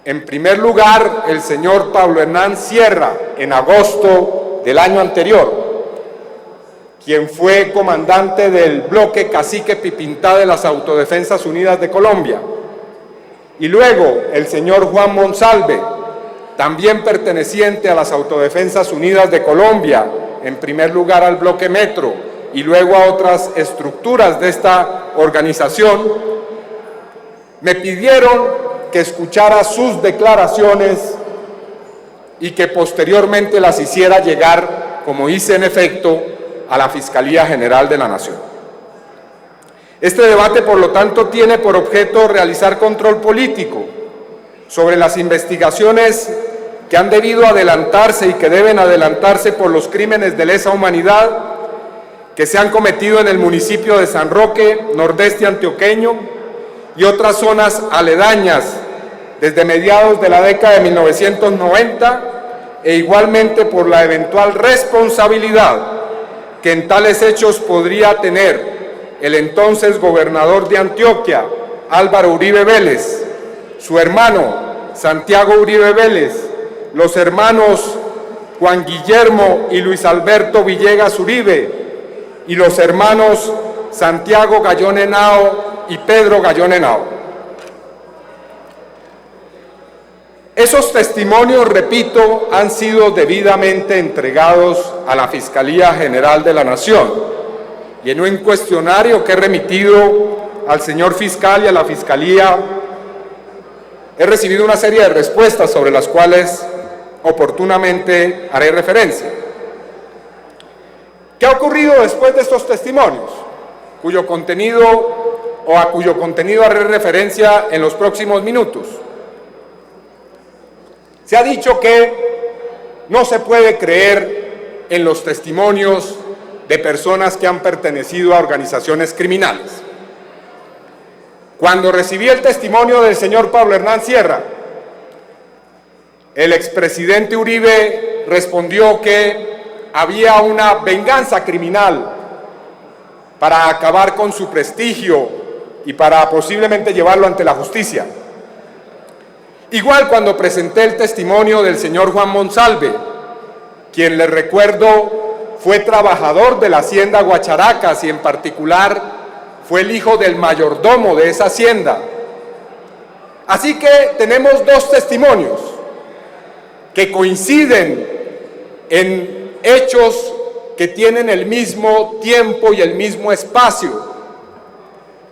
En primer lugar, el señor Pablo Hernán Sierra, en agosto del año anterior, quien fue comandante del bloque Cacique Pipintá de las Autodefensas Unidas de Colombia. Y luego el señor Juan Monsalve, también perteneciente a las Autodefensas Unidas de Colombia, en primer lugar al bloque Metro y luego a otras estructuras de esta organización, me pidieron que escuchara sus declaraciones y que posteriormente las hiciera llegar, como hice en efecto, a la Fiscalía General de la Nación. Este debate, por lo tanto, tiene por objeto realizar control político sobre las investigaciones que han debido adelantarse y que deben adelantarse por los crímenes de lesa humanidad que se han cometido en el municipio de San Roque, nordeste antioqueño, y otras zonas aledañas desde mediados de la década de 1990, e igualmente por la eventual responsabilidad que en tales hechos podría tener el entonces gobernador de Antioquia, Álvaro Uribe Vélez, su hermano Santiago Uribe Vélez, los hermanos Juan Guillermo y Luis Alberto Villegas Uribe, y los hermanos Santiago Gallón Henao y Pedro Gallón Henao. Esos testimonios, repito, han sido debidamente entregados a la Fiscalía General de la Nación, y en un cuestionario que he remitido al señor fiscal y a la Fiscalía he recibido una serie de respuestas sobre las cuales oportunamente haré referencia. ¿Qué ha ocurrido después de estos testimonios? A cuyo contenido haré referencia en los próximos minutos. Se ha dicho que no se puede creer en los testimonios de personas que han pertenecido a organizaciones criminales. Cuando recibí el testimonio del señor Pablo Hernán Sierra, el expresidente Uribe respondió que había una venganza criminal para acabar con su prestigio y para posiblemente llevarlo ante la justicia. Igual cuando presenté el testimonio del señor Juan Monsalve, quien les recuerdo fue trabajador de la hacienda Guacharacas y en particular fue el hijo del mayordomo de esa hacienda. Así que tenemos dos testimonios que coinciden en hechos que tienen el mismo tiempo y el mismo espacio,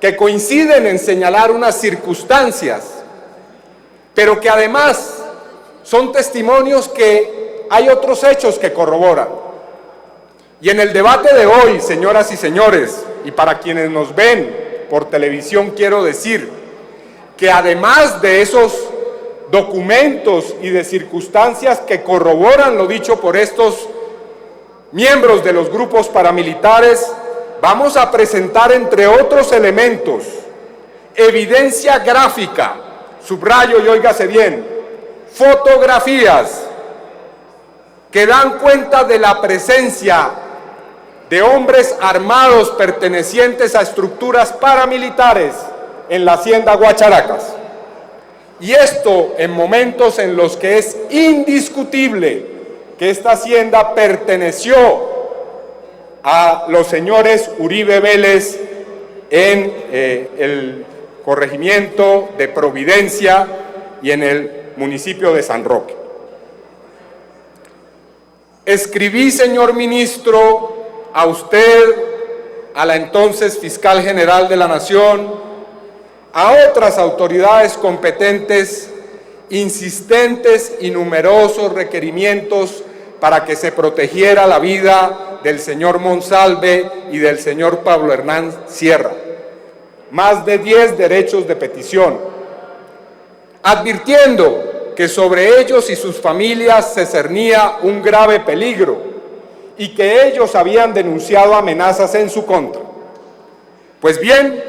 que coinciden en señalar unas circunstancias, pero que además son testimonios que hay otros hechos que corroboran. Y en el debate de hoy, señoras y señores, y para quienes nos ven por televisión, quiero decir que además de esos documentos y de circunstancias que corroboran lo dicho por estos miembros de los grupos paramilitares, vamos a presentar, entre otros elementos, evidencia gráfica, subrayo y óigase bien, fotografías que dan cuenta de la presencia de hombres armados pertenecientes a estructuras paramilitares en la hacienda Guacharacas. Y esto en momentos en los que es indiscutible que esta hacienda perteneció a los señores Uribe Vélez en el corregimiento de Providencia y en el municipio de San Roque. Escribí, señor ministro, a usted, a la entonces fiscal general de la Nación, a otras autoridades competentes, insistentes y numerosos requerimientos para que se protegiera la vida del señor Monsalve y del señor Pablo Hernán Sierra. Más de 10 derechos de petición, advirtiendo que sobre ellos y sus familias se cernía un grave peligro y que ellos habían denunciado amenazas en su contra. Pues bien,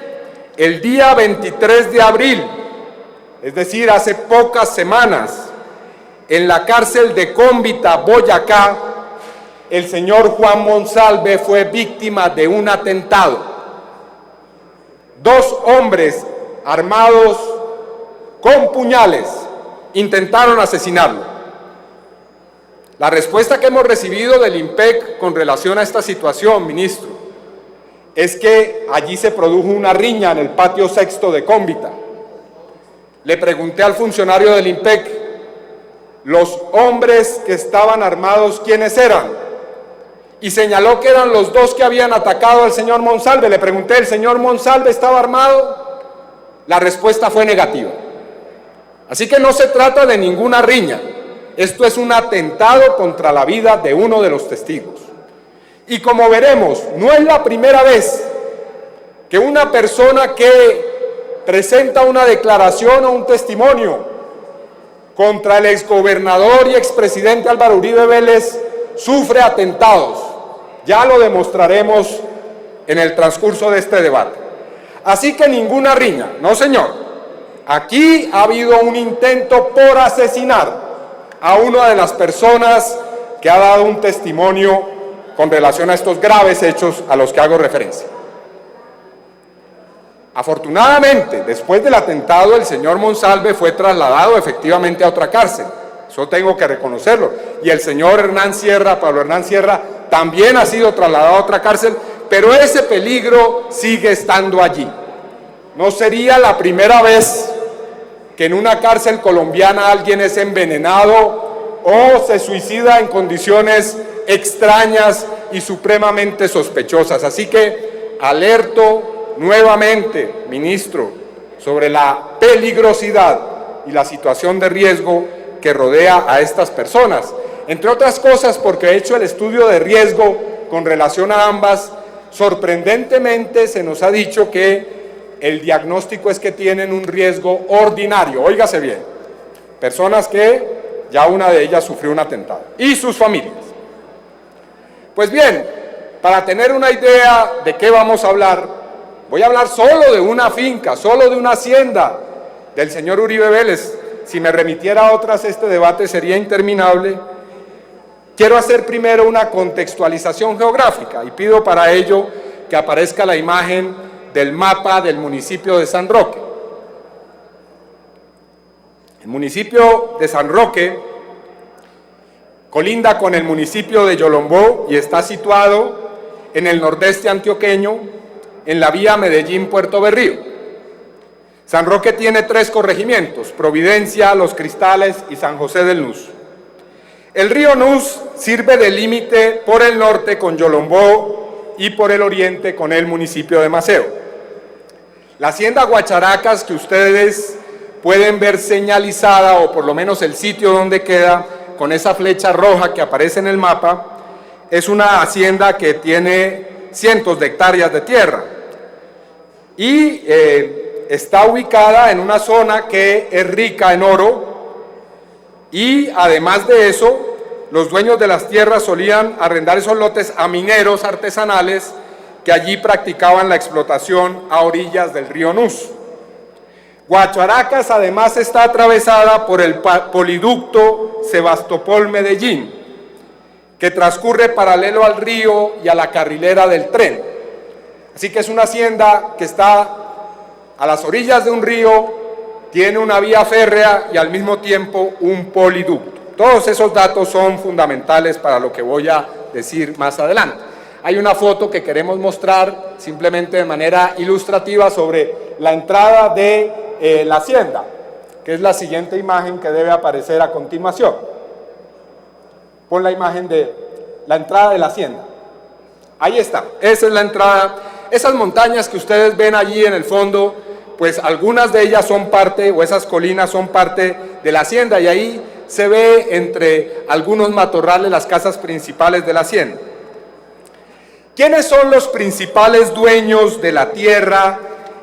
el día 23 de abril, es decir, hace pocas semanas, en la cárcel de Cómbita, Boyacá, el señor Juan Monsalve fue víctima de un atentado. 2 hombres armados con puñales intentaron asesinarlo. La respuesta que hemos recibido del IMPEC con relación a esta situación, ministro, es que allí se produjo una riña en el patio sexto de Cómbita. Le pregunté al funcionario del IMPEC, los hombres que estaban armados, ¿quiénes eran? Y señaló que eran los dos que habían atacado al señor Monsalve. Le pregunté, ¿el señor Monsalve estaba armado? La respuesta fue negativa. Así que no se trata de ninguna riña. Esto es un atentado contra la vida de uno de los testigos. Y como veremos, no es la primera vez que una persona que presenta una declaración o un testimonio contra el exgobernador y expresidente Álvaro Uribe Vélez sufre atentados. Ya lo demostraremos en el transcurso de este debate. Así que ninguna riña, no señor. Aquí ha habido un intento por asesinar a una de las personas que ha dado un testimonio con relación a estos graves hechos a los que hago referencia. Afortunadamente, después del atentado, el señor Monsalve fue trasladado efectivamente a otra cárcel. Eso tengo que reconocerlo. Y el señor Pablo Hernán Sierra, también ha sido trasladado a otra cárcel, pero ese peligro sigue estando allí. No sería la primera vez que en una cárcel colombiana alguien es envenenado o se suicida en condiciones extrañas y supremamente sospechosas. Así que alerto nuevamente, ministro, sobre la peligrosidad y la situación de riesgo que rodea a estas personas. Entre otras cosas porque he hecho el estudio de riesgo con relación a ambas. Sorprendentemente se nos ha dicho que el diagnóstico es que tienen un riesgo ordinario. Óigase bien, personas que ya una de ellas sufrió un atentado y sus familias. Pues bien, para tener una idea de qué vamos a hablar, voy a hablar solo de una finca, solo de una hacienda del señor Uribe Vélez. Si me remitiera a otras, este debate sería interminable. Quiero hacer primero una contextualización geográfica y pido para ello que aparezca la imagen del mapa del municipio de San Roque. El municipio de San Roque colinda con el municipio de Yolombó y está situado en el nordeste antioqueño, en la vía Medellín-Puerto Berrío. San Roque tiene 3 corregimientos: Providencia, Los Cristales y San José del Nus. El río Nus sirve de límite por el norte con Yolombó y por el oriente con el municipio de Maceo. La hacienda Guacharacas, que ustedes pueden ver señalizada, o por lo menos el sitio donde queda, con esa flecha roja que aparece en el mapa, es una hacienda que tiene cientos de hectáreas de tierra y está ubicada en una zona que es rica en oro, y además de eso, los dueños de las tierras solían arrendar esos lotes a mineros artesanales que allí practicaban la explotación a orillas del río Nus. Guacharacas además está atravesada por el poliducto Sebastopol-Medellín, que transcurre paralelo al río y a la carrilera del tren. Así que es una hacienda que está a las orillas de un río, tiene una vía férrea y al mismo tiempo un poliducto. Todos esos datos son fundamentales para lo que voy a decir más adelante. Hay una foto que queremos mostrar simplemente de manera ilustrativa sobre la entrada de la hacienda, que es la siguiente imagen que debe aparecer a continuación. Pon la imagen de la entrada de la hacienda. Ahí está, esa es la entrada. Esas montañas que ustedes ven allí en el fondo, pues algunas de ellas son parte, o esas colinas son parte de la hacienda, y ahí se ve entre algunos matorrales las casas principales de la hacienda. ¿Quiénes son los principales dueños de la tierra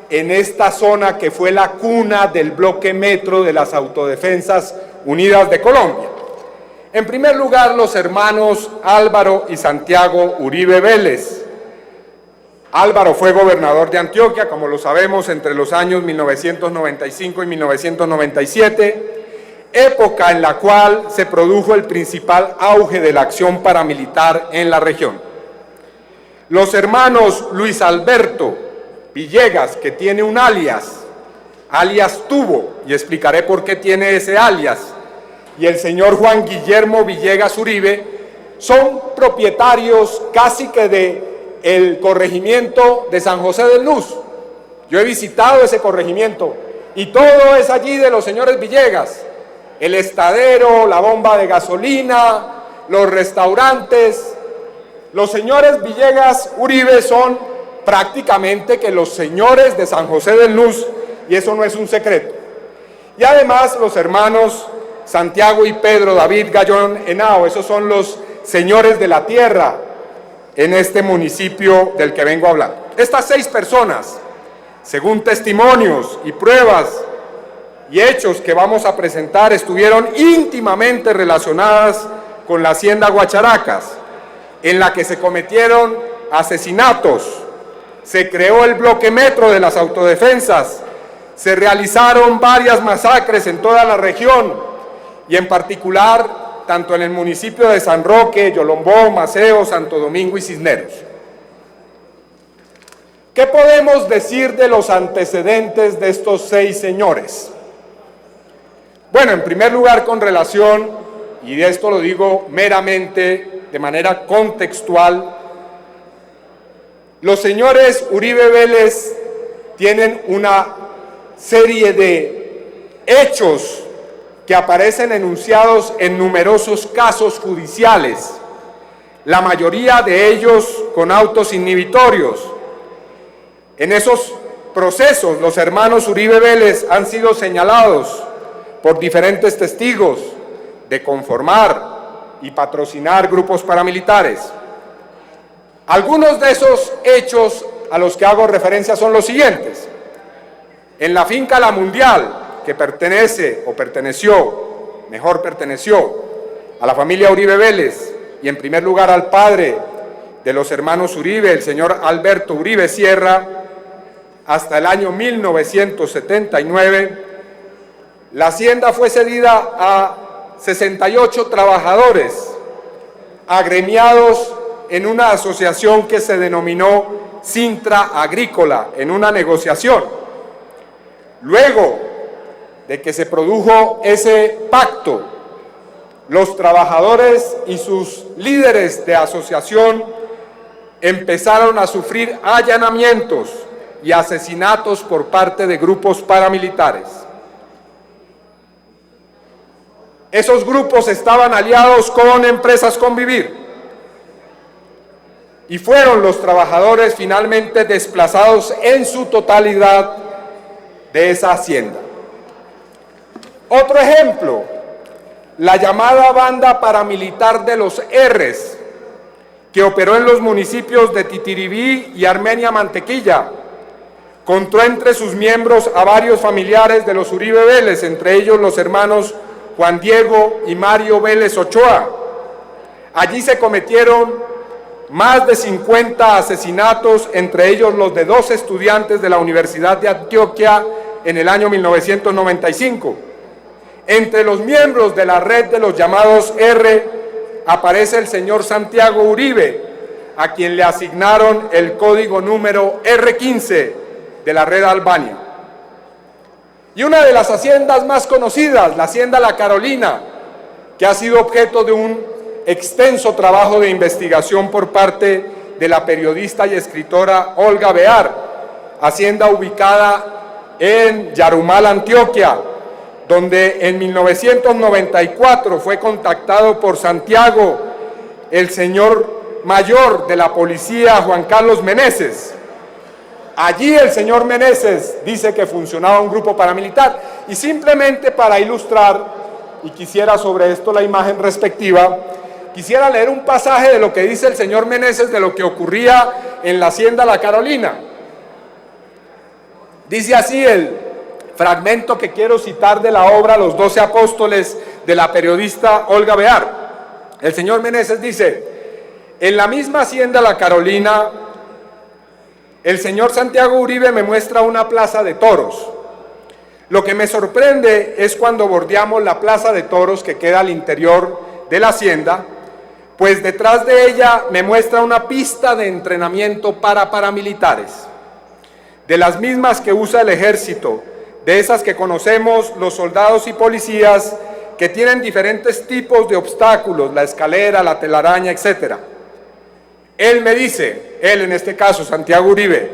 en esta zona que fue la cuna del bloque metro de las Autodefensas Unidas de Colombia? En primer lugar, los hermanos Álvaro y Santiago Uribe Vélez. Álvaro fue gobernador de Antioquia, como lo sabemos, entre los años 1995 y 1997, época en la cual se produjo el principal auge de la acción paramilitar en la región. Los hermanos Luis Alberto Villegas, que tiene un alias, alias Tubo, y explicaré por qué tiene ese alias, y el señor Juan Guillermo Villegas Uribe, son propietarios casi que del corregimiento de San José de Luz. Yo he visitado ese corregimiento y todo es allí de los señores Villegas: el estadero, la bomba de gasolina, los restaurantes. Los señores Villegas Uribe son prácticamente que los señores de San José de Luz, y eso no es un secreto. Y además los hermanos Santiago y Pedro David Gallón Henao, esos son los señores de la tierra en este municipio del que vengo hablando. Estas 6 personas, según testimonios y pruebas y hechos que vamos a presentar, estuvieron íntimamente relacionadas con la hacienda Guacharacas, en la que se cometieron asesinatos, se creó el bloque metro de las autodefensas, se realizaron varias masacres en toda la región y en particular tanto en el municipio de San Roque, Yolombó, Maceo, Santo Domingo y Cisneros. ¿Qué podemos decir de los antecedentes de estos 6 señores? Bueno, en primer lugar, con relación, y de esto lo digo meramente de manera contextual, los señores Uribe Vélez tienen una serie de hechos que aparecen enunciados en numerosos casos judiciales, la mayoría de ellos con autos inhibitorios. En esos procesos, los hermanos Uribe Vélez han sido señalados por diferentes testigos de conformar y patrocinar grupos paramilitares. Algunos de esos hechos a los que hago referencia son los siguientes. En la finca La Mundial, que pertenece o perteneció a la familia Uribe Vélez y en primer lugar al padre de los hermanos Uribe, el señor Alberto Uribe Sierra, hasta el año 1979, la hacienda fue cedida a 68 trabajadores agremiados en una asociación que se denominó Sintra Agrícola, en una negociación. Luego de que se produjo ese pacto, los trabajadores y sus líderes de asociación empezaron a sufrir allanamientos y asesinatos por parte de grupos paramilitares. Esos grupos estaban aliados con Empresas Convivir y fueron los trabajadores finalmente desplazados en su totalidad de esa hacienda. Otro ejemplo, la llamada banda paramilitar de los R's, que operó en los municipios de Titiribí y Armenia Mantequilla, contó entre sus miembros a varios familiares de los Uribe Vélez, entre ellos los hermanos Juan Diego y Mario Vélez Ochoa. Allí se cometieron más de 50 asesinatos, entre ellos los de 2 estudiantes de la Universidad de Antioquia en el año 1995. Entre los miembros de la red de los llamados R aparece el señor Santiago Uribe, a quien le asignaron el código número R15 de la red Albania. Y una de las haciendas más conocidas, la hacienda La Carolina, que ha sido objeto de un extenso trabajo de investigación por parte de la periodista y escritora Olga Bear, hacienda ubicada en Yarumal, Antioquia, donde en 1994 fue contactado por Santiago el señor mayor de la policía, Juan Carlos Meneses. Allí el señor Meneses dice que funcionaba un grupo paramilitar, y simplemente para ilustrar, y quisiera sobre esto la imagen respectiva, quisiera leer un pasaje de lo que dice el señor Meneses de lo que ocurría en la hacienda La Carolina. Dice así el fragmento que quiero citar de la obra Los 12 Apóstoles de la periodista Olga Bear. El señor Meneses dice: en la misma hacienda La Carolina, el señor Santiago Uribe me muestra una plaza de toros. Lo que me sorprende es cuando bordeamos la plaza de toros que queda al interior de la hacienda, pues detrás de ella me muestra una pista de entrenamiento para paramilitares, de las mismas que usa el ejército de esas que conocemos los soldados y policías, que tienen diferentes tipos de obstáculos, la escalera, la telaraña, etc. Él me dice, él en este caso, Santiago Uribe,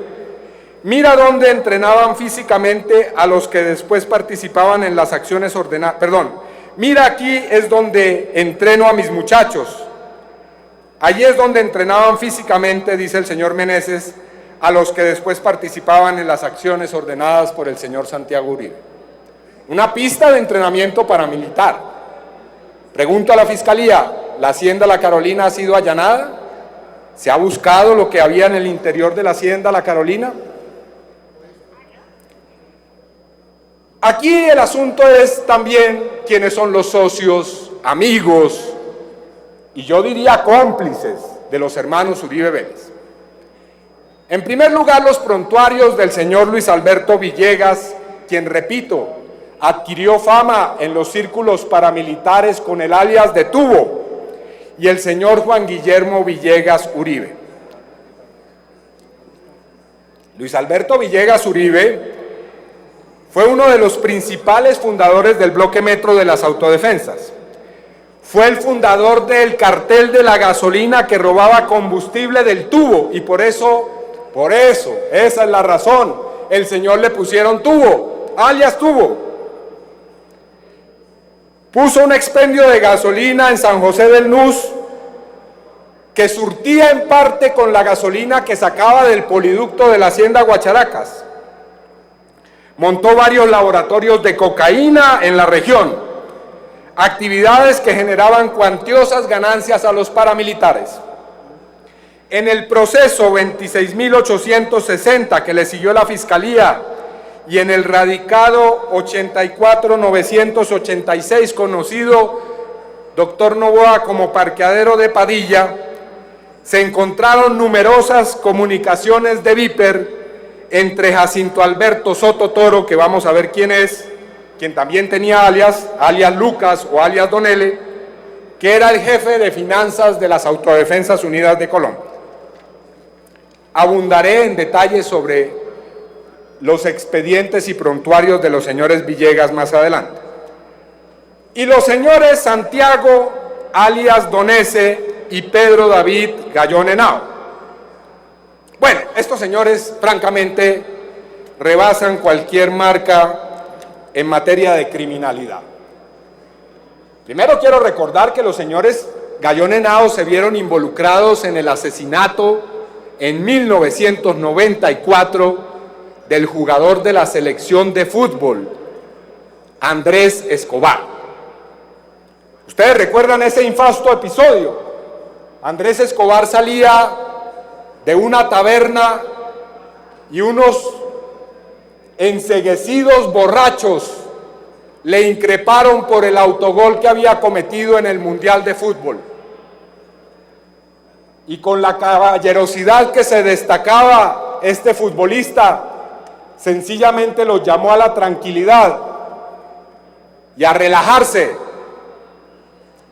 mira dónde entrenaban físicamente a los que después participaban en las acciones ordenadas, mira aquí es donde entreno a mis muchachos. Allí es donde entrenaban físicamente, dice el señor Meneses, a los que después participaban en las acciones ordenadas por el señor Santiago Uribe. Una pista de entrenamiento paramilitar. Pregunto a la Fiscalía, ¿la Hacienda La Carolina ha sido allanada? ¿Se ha buscado lo que había en el interior de la Hacienda La Carolina? Aquí el asunto es también quiénes son los socios, amigos, y yo diría cómplices de los hermanos Uribe Vélez. En primer lugar, los prontuarios del señor Luis Alberto Villegas, quien, repito, adquirió fama en los círculos paramilitares con el alias de Tubo, y el señor Juan Guillermo Villegas Uribe. Luis Alberto Villegas Uribe fue uno de los principales fundadores del bloque Metro de las autodefensas. Fue el fundador del cartel de la gasolina que robaba combustible del Tubo, y por eso, esa es la razón, el señor le pusieron Tubo, alias Tubo. Puso un expendio de gasolina en San José del Nus que surtía en parte con la gasolina que sacaba del poliducto de la Hacienda Guacharacas. Montó varios laboratorios de cocaína en la región, actividades que generaban cuantiosas ganancias a los paramilitares. En el proceso 26.860 que le siguió la Fiscalía y en el radicado 84.986, conocido, doctor Novoa, como parqueadero de Padilla, se encontraron numerosas comunicaciones de Viper entre Jacinto Alberto Soto Toro, que vamos a ver quién es, quien también tenía alias Lucas o alias Don L, que era el jefe de finanzas de las Autodefensas Unidas de Colombia. Abundaré en detalles sobre los expedientes y prontuarios de los señores Villegas más adelante. Y los señores Santiago, alias Don S, y Pedro David Gallón Henao. Bueno, estos señores francamente rebasan cualquier marca en materia de criminalidad. Primero quiero recordar que los señores Gallón Henao se vieron involucrados en el asesinato en 1994 del jugador de la selección de fútbol, Andrés Escobar. Ustedes recuerdan ese infausto episodio. Andrés Escobar salía de una taberna y unos enceguecidos borrachos le increparon por el autogol que había cometido en el Mundial de Fútbol. Y con la caballerosidad que se destacaba este futbolista, sencillamente los llamó a la tranquilidad y a relajarse.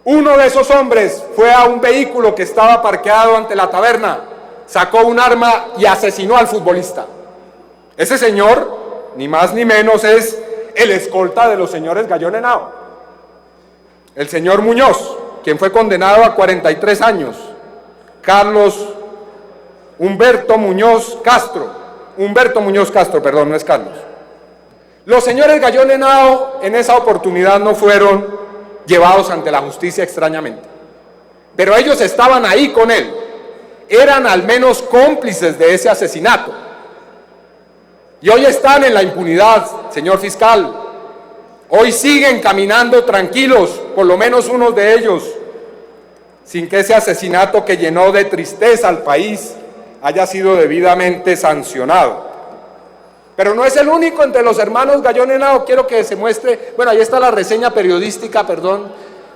Uno de esos hombres fue a un vehículo que estaba parqueado ante la taberna, sacó un arma y asesinó al futbolista. Ese señor, ni más ni menos, es el escolta de los señores Gallón Henao. El señor Muñoz, quien fue condenado a 43 años. Carlos Humberto Muñoz Castro, perdón, no es Carlos. Los señores Gallón Henao en esa oportunidad no fueron llevados ante la justicia, extrañamente, pero ellos estaban ahí con él, eran al menos cómplices de ese asesinato, y hoy están en la impunidad, señor fiscal. Hoy siguen caminando tranquilos, por lo menos unos de ellos, sin que ese asesinato que llenó de tristeza al país haya sido debidamente sancionado. Pero no es el único entre los hermanos Gallón Henao. Quiero que se muestre, bueno, ahí está la reseña periodística,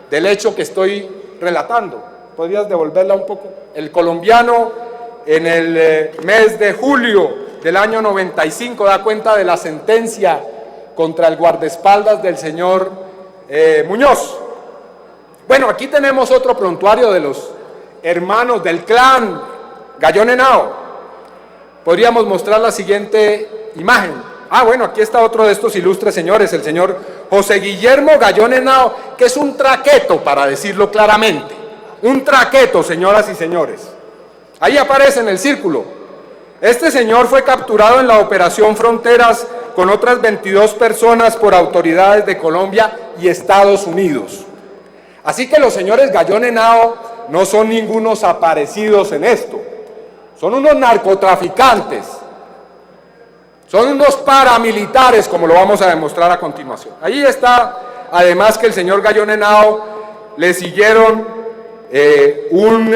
del hecho que estoy relatando. ¿Podrías devolverla un poco? El colombiano, en el mes de julio del año 95, da cuenta de la sentencia contra el guardaespaldas del señor Muñoz. Bueno, aquí tenemos otro prontuario de los hermanos del clan Gallón Henao. Podríamos mostrar la siguiente imagen. Ah, bueno, aquí está otro de estos ilustres señores, el señor José Guillermo Gallón Henao, que es un traqueto, para decirlo claramente. Un traqueto, señoras y señores. Ahí aparece en el círculo. Este señor fue capturado en la Operación Fronteras con otras 22 personas por autoridades de Colombia y Estados Unidos. Así que los señores Gallón Henao no son ningunos aparecidos en esto. Son unos narcotraficantes. Son unos paramilitares, como lo vamos a demostrar a continuación. Ahí está, además, que el señor Gallón Henao le siguieron un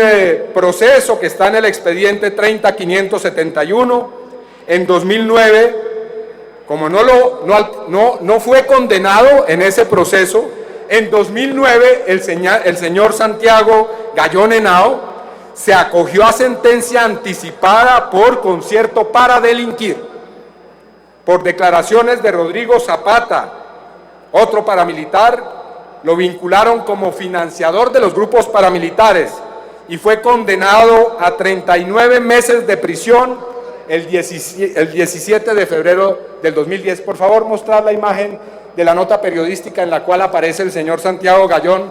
proceso que está en el expediente 30571. En 2009, como no fue condenado en ese proceso, en 2009 el señor Santiago Gallón Henao se acogió a sentencia anticipada por concierto para delinquir. Por declaraciones de Rodrigo Zapata, otro paramilitar, lo vincularon como financiador de los grupos paramilitares y fue condenado a 39 meses de prisión el 17 de febrero del 2010. Por favor, mostrar la imagen de la nota periodística en la cual aparece el señor Santiago Gallón,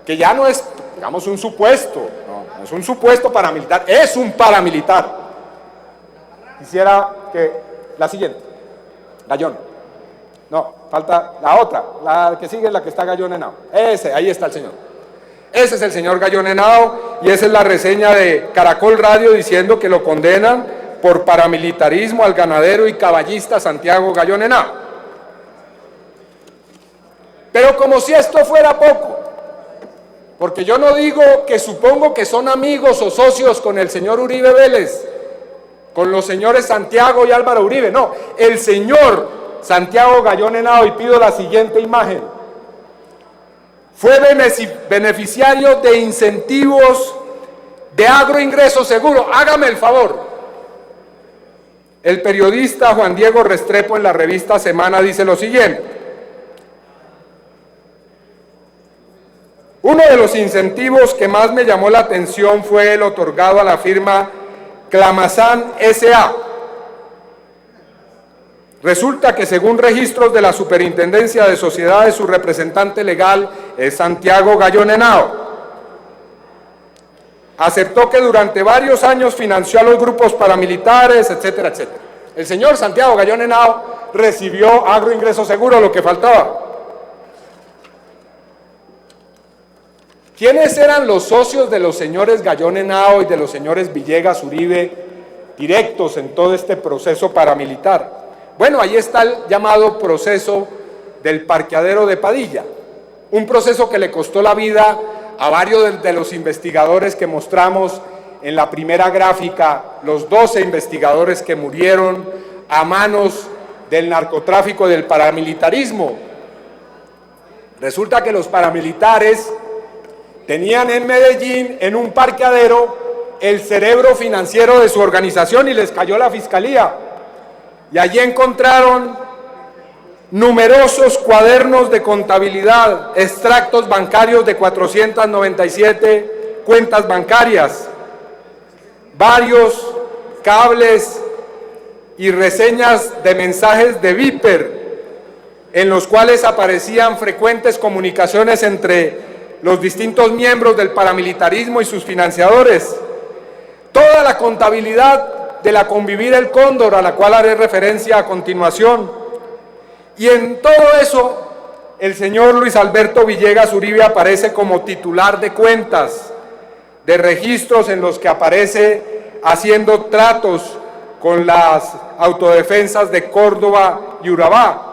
que ya no es, digamos, un supuesto, no es un supuesto paramilitar, es un paramilitar. Quisiera que la siguiente. Gallón. No, falta la otra, la que sigue es la que está Gallón Henao. Ahí está el señor. Ese es el señor Gallón Henao y esa es la reseña de Caracol Radio diciendo que lo condenan por paramilitarismo al ganadero y caballista Santiago Gallón Henao. Pero como si esto fuera poco, porque yo no digo que supongo que son amigos o socios con el señor Uribe Vélez, con los señores Santiago y Álvaro Uribe, no, el señor Santiago Gallón Henao, y pido la siguiente imagen, fue beneficiario de incentivos de agroingreso seguro. Hágame el favor. El periodista Juan Diego Restrepo en la revista Semana dice lo siguiente: uno de los incentivos que más me llamó la atención fue el otorgado a la firma Clamazán S.A. Resulta que según registros de la Superintendencia de Sociedades, su representante legal es Santiago Gallón Henao. Aceptó que durante varios años financió a los grupos paramilitares, etcétera, etcétera. El señor Santiago Gallón Henao recibió agroingreso seguro, lo que faltaba. ¿Quiénes eran los socios de los señores Gallón Henao y de los señores Villegas Uribe directos en todo este proceso paramilitar? Bueno, ahí está el llamado proceso del parqueadero de Padilla, un proceso que le costó la vida a varios de los investigadores que mostramos en la primera gráfica, los 12 investigadores que murieron a manos del narcotráfico y del paramilitarismo. Resulta que los paramilitares tenían en Medellín, en un parqueadero, el cerebro financiero de su organización y les cayó la fiscalía. Y allí encontraron numerosos cuadernos de contabilidad, extractos bancarios de 497 cuentas bancarias, varios cables y reseñas de mensajes de Viper, en los cuales aparecían frecuentes comunicaciones entre los distintos miembros del paramilitarismo y sus financiadores. Toda la contabilidad de la Convivir El Cóndor, a la cual haré referencia a continuación. Y en todo eso, el señor Luis Alberto Villegas Uribe aparece como titular de cuentas, de registros en los que aparece haciendo tratos con las autodefensas de Córdoba y Urabá.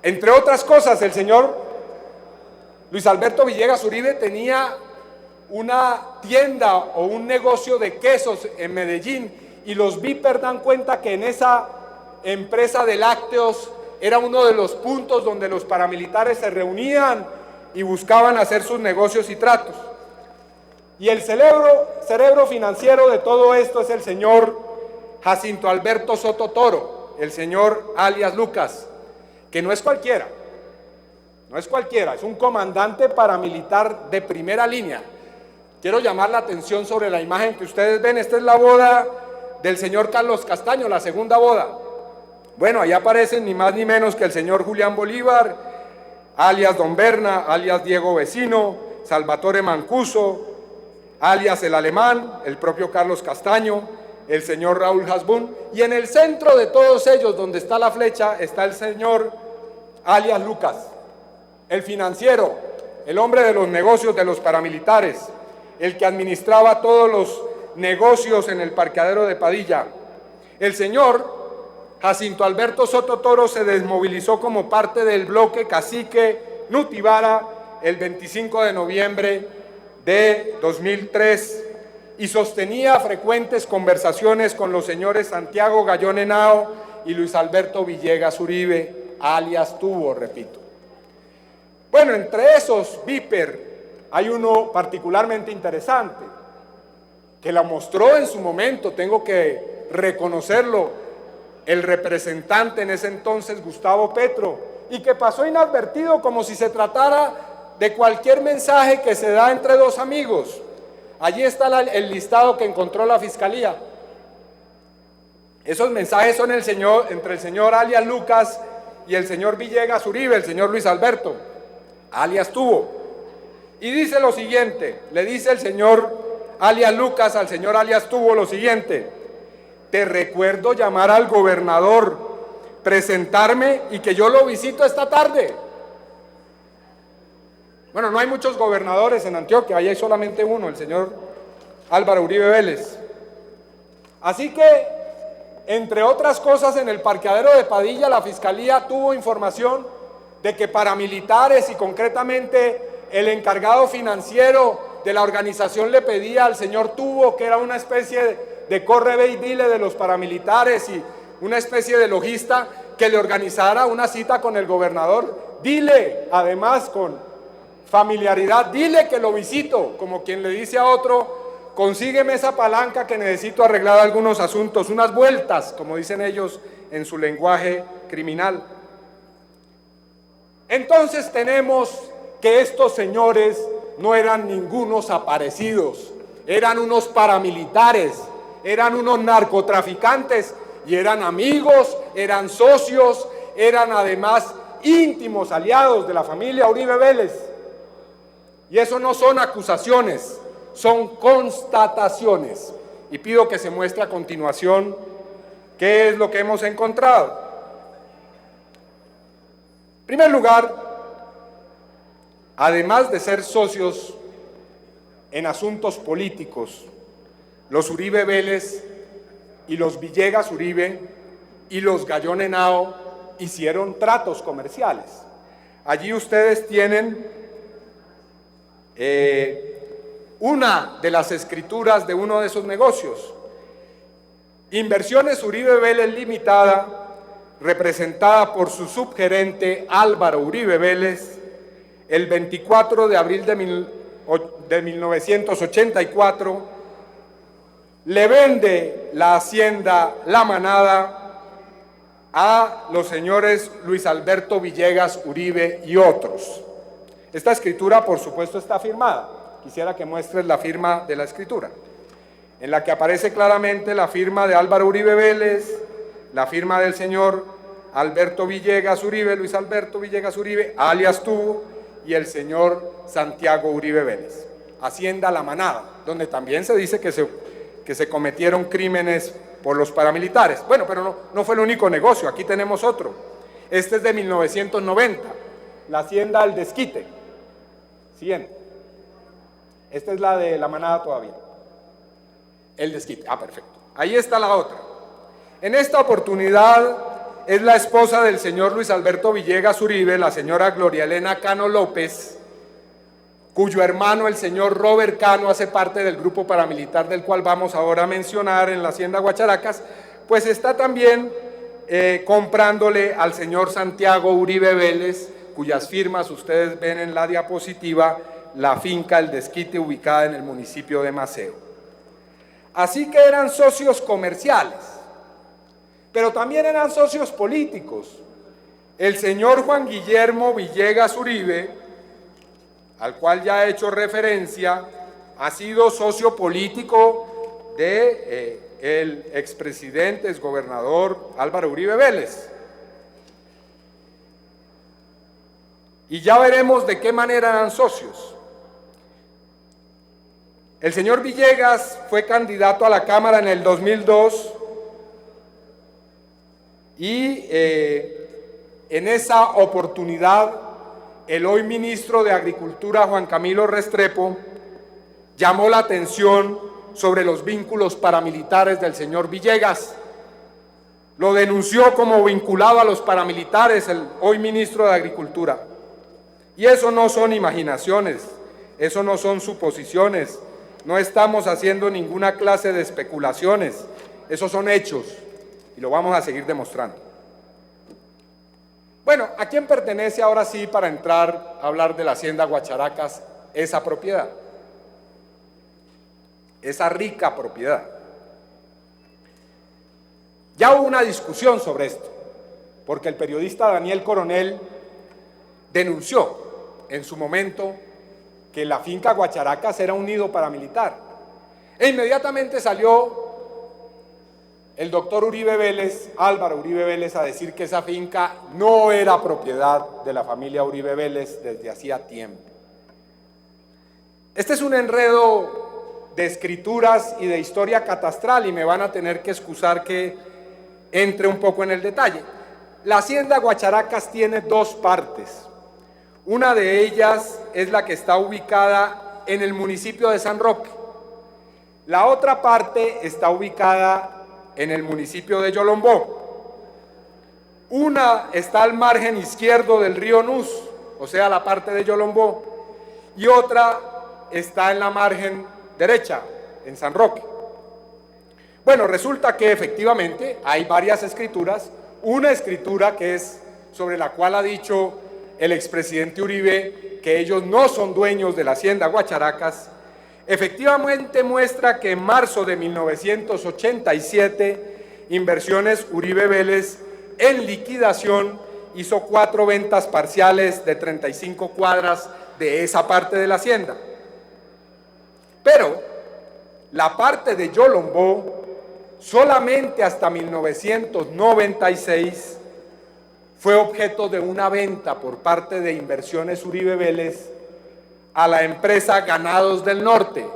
Entre otras cosas, el señor Luis Alberto Villegas Uribe tenía una tienda o un negocio de quesos en Medellín y los Viper dan cuenta que en esa empresa de lácteos era uno de los puntos donde los paramilitares se reunían y buscaban hacer sus negocios y tratos. Y el cerebro financiero de todo esto es el señor Jacinto Alberto Soto Toro, el señor alias Lucas, que no es cualquiera. No es cualquiera, es un comandante paramilitar de primera línea. Quiero llamar la atención sobre la imagen que ustedes ven. Esta es la boda del señor Carlos Castaño, la segunda boda. Bueno, ahí aparecen ni más ni menos que el señor Julián Bolívar, alias Don Berna, alias Diego Vecino, Salvatore Mancuso, alias el Alemán, el propio Carlos Castaño, el señor Raúl Hasbún, y en el centro de todos ellos, donde está la flecha, está el señor alias Lucas, el financiero, el hombre de los negocios de los paramilitares, el que administraba todos los negocios en el parqueadero de Padilla. El señor Jacinto Alberto Soto Toro se desmovilizó como parte del bloque cacique Nutibara el 25 de noviembre de 2003 y sostenía frecuentes conversaciones con los señores Santiago Gallón Henao y Luis Alberto Villegas Uribe, alias Tubo, repito. Bueno, entre esos Viper hay uno particularmente interesante, que la mostró en su momento, tengo que reconocerlo, el representante en ese entonces, Gustavo Petro, y que pasó inadvertido como si se tratara de cualquier mensaje que se da entre dos amigos. Allí está el listado que encontró la Fiscalía. Esos mensajes son entre el señor alias Lucas y el señor Villegas Uribe, el señor Luis Alberto, alias Tubo. Y dice lo siguiente, le dice el señor alias Lucas al señor alias Tubo lo siguiente: te recuerdo llamar al gobernador, presentarme y que yo lo visito esta tarde. Bueno, no hay muchos gobernadores en Antioquia, ahí hay solamente uno, el señor Álvaro Uribe Vélez. Así que, entre otras cosas, en el parqueadero de Padilla la Fiscalía tuvo información de que paramilitares y concretamente el encargado financiero de la organización le pedía al señor Tubo, que era una especie de corre ve y dile de los paramilitares y una especie de logista, que le organizara una cita con el gobernador. Dile, además con familiaridad, dile que lo visito, como quien le dice a otro, consígueme esa palanca que necesito arreglar algunos asuntos, unas vueltas, como dicen ellos en su lenguaje criminal. Entonces tenemos que estos señores no eran ningunos aparecidos, eran unos paramilitares, eran unos narcotraficantes y eran amigos, eran socios, eran además íntimos aliados de la familia Uribe Vélez. Y eso no son acusaciones, son constataciones. Y pido que se muestre a continuación qué es lo que hemos encontrado. En primer lugar, además de ser socios en asuntos políticos, los Uribe Vélez y los Villegas Uribe y los Gallón Henao hicieron tratos comerciales. Allí ustedes tienen una de las escrituras de uno de esos negocios. Inversiones Uribe Vélez Limitada, representada por su subgerente Álvaro Uribe Vélez, el 24 de abril de 1984, le vende la hacienda La Manada a los señores Luis Alberto Villegas Uribe y otros. Esta escritura, por supuesto, está firmada. Quisiera que muestres la firma de la escritura, en la que aparece claramente la firma de Álvaro Uribe Vélez, la firma del señor Alberto Villegas Uribe, Luis Alberto Villegas Uribe, alias Tubo, y el señor Santiago Uribe Vélez. Hacienda La Manada, donde también se dice que se cometieron crímenes por los paramilitares. Bueno, pero no fue el único negocio, aquí tenemos otro. Este es de 1990, la Hacienda El Desquite. Siguiente. Esta es la de La Manada todavía. El Desquite, perfecto. Ahí está la otra. En esta oportunidad es la esposa del señor Luis Alberto Villegas Uribe, la señora Gloria Elena Cano López, cuyo hermano, el señor Robert Cano, hace parte del grupo paramilitar del cual vamos ahora a mencionar en la Hacienda Guacharacas, pues está también comprándole al señor Santiago Uribe Vélez, cuyas firmas ustedes ven en la diapositiva, la finca El Desquite, ubicada en el municipio de Maceo. Así que eran socios comerciales, pero también eran socios políticos. El señor Juan Guillermo Villegas Uribe, al cual ya he hecho referencia, ha sido socio político de el expresidente, exgobernador Álvaro Uribe Vélez. y ya veremos de qué manera eran socios. El señor Villegas fue candidato a la Cámara en el 2002 y en esa oportunidad el hoy ministro de Agricultura, Juan Camilo Restrepo, llamó la atención sobre los vínculos paramilitares del señor Villegas. Lo denunció como vinculado a los paramilitares, el hoy ministro de Agricultura. Y eso no son imaginaciones, eso no son suposiciones, no estamos haciendo ninguna clase de especulaciones, esos son hechos y lo vamos a seguir demostrando. Bueno, ¿a quién pertenece ahora sí, para entrar a hablar de la Hacienda Guacharacas, esa propiedad? Esa rica propiedad. Ya hubo una discusión sobre esto, porque el periodista Daniel Coronel denunció en su momento que la finca Guacharacas era un nido paramilitar. E inmediatamente salió el doctor Uribe Vélez, Álvaro Uribe Vélez, a decir que esa finca no era propiedad de la familia Uribe Vélez desde hacía tiempo. Este es un enredo de escrituras y de historia catastral y me van a tener que excusar que entre un poco en el detalle. La Hacienda Guacharacas tiene dos partes. Una de ellas es la que está ubicada en el municipio de San Roque. La otra parte está ubicada en el municipio de Yolombó. Una está al margen izquierdo del río Nus, o sea, la parte de Yolombó, y otra está en la margen derecha, en San Roque. Bueno, resulta que efectivamente hay varias escrituras. Una escritura que es sobre la cual ha dicho el expresidente Uribe que ellos no son dueños de la Hacienda Guacharacas, efectivamente muestra que en marzo de 1987, Inversiones Uribe Vélez, en liquidación, hizo 4 ventas parciales de 35 cuadras de esa parte de la hacienda. Pero la parte de Yolombó, solamente hasta 1996, fue objeto de una venta por parte de Inversiones Uribe Vélez a la empresa Ganados del Norte.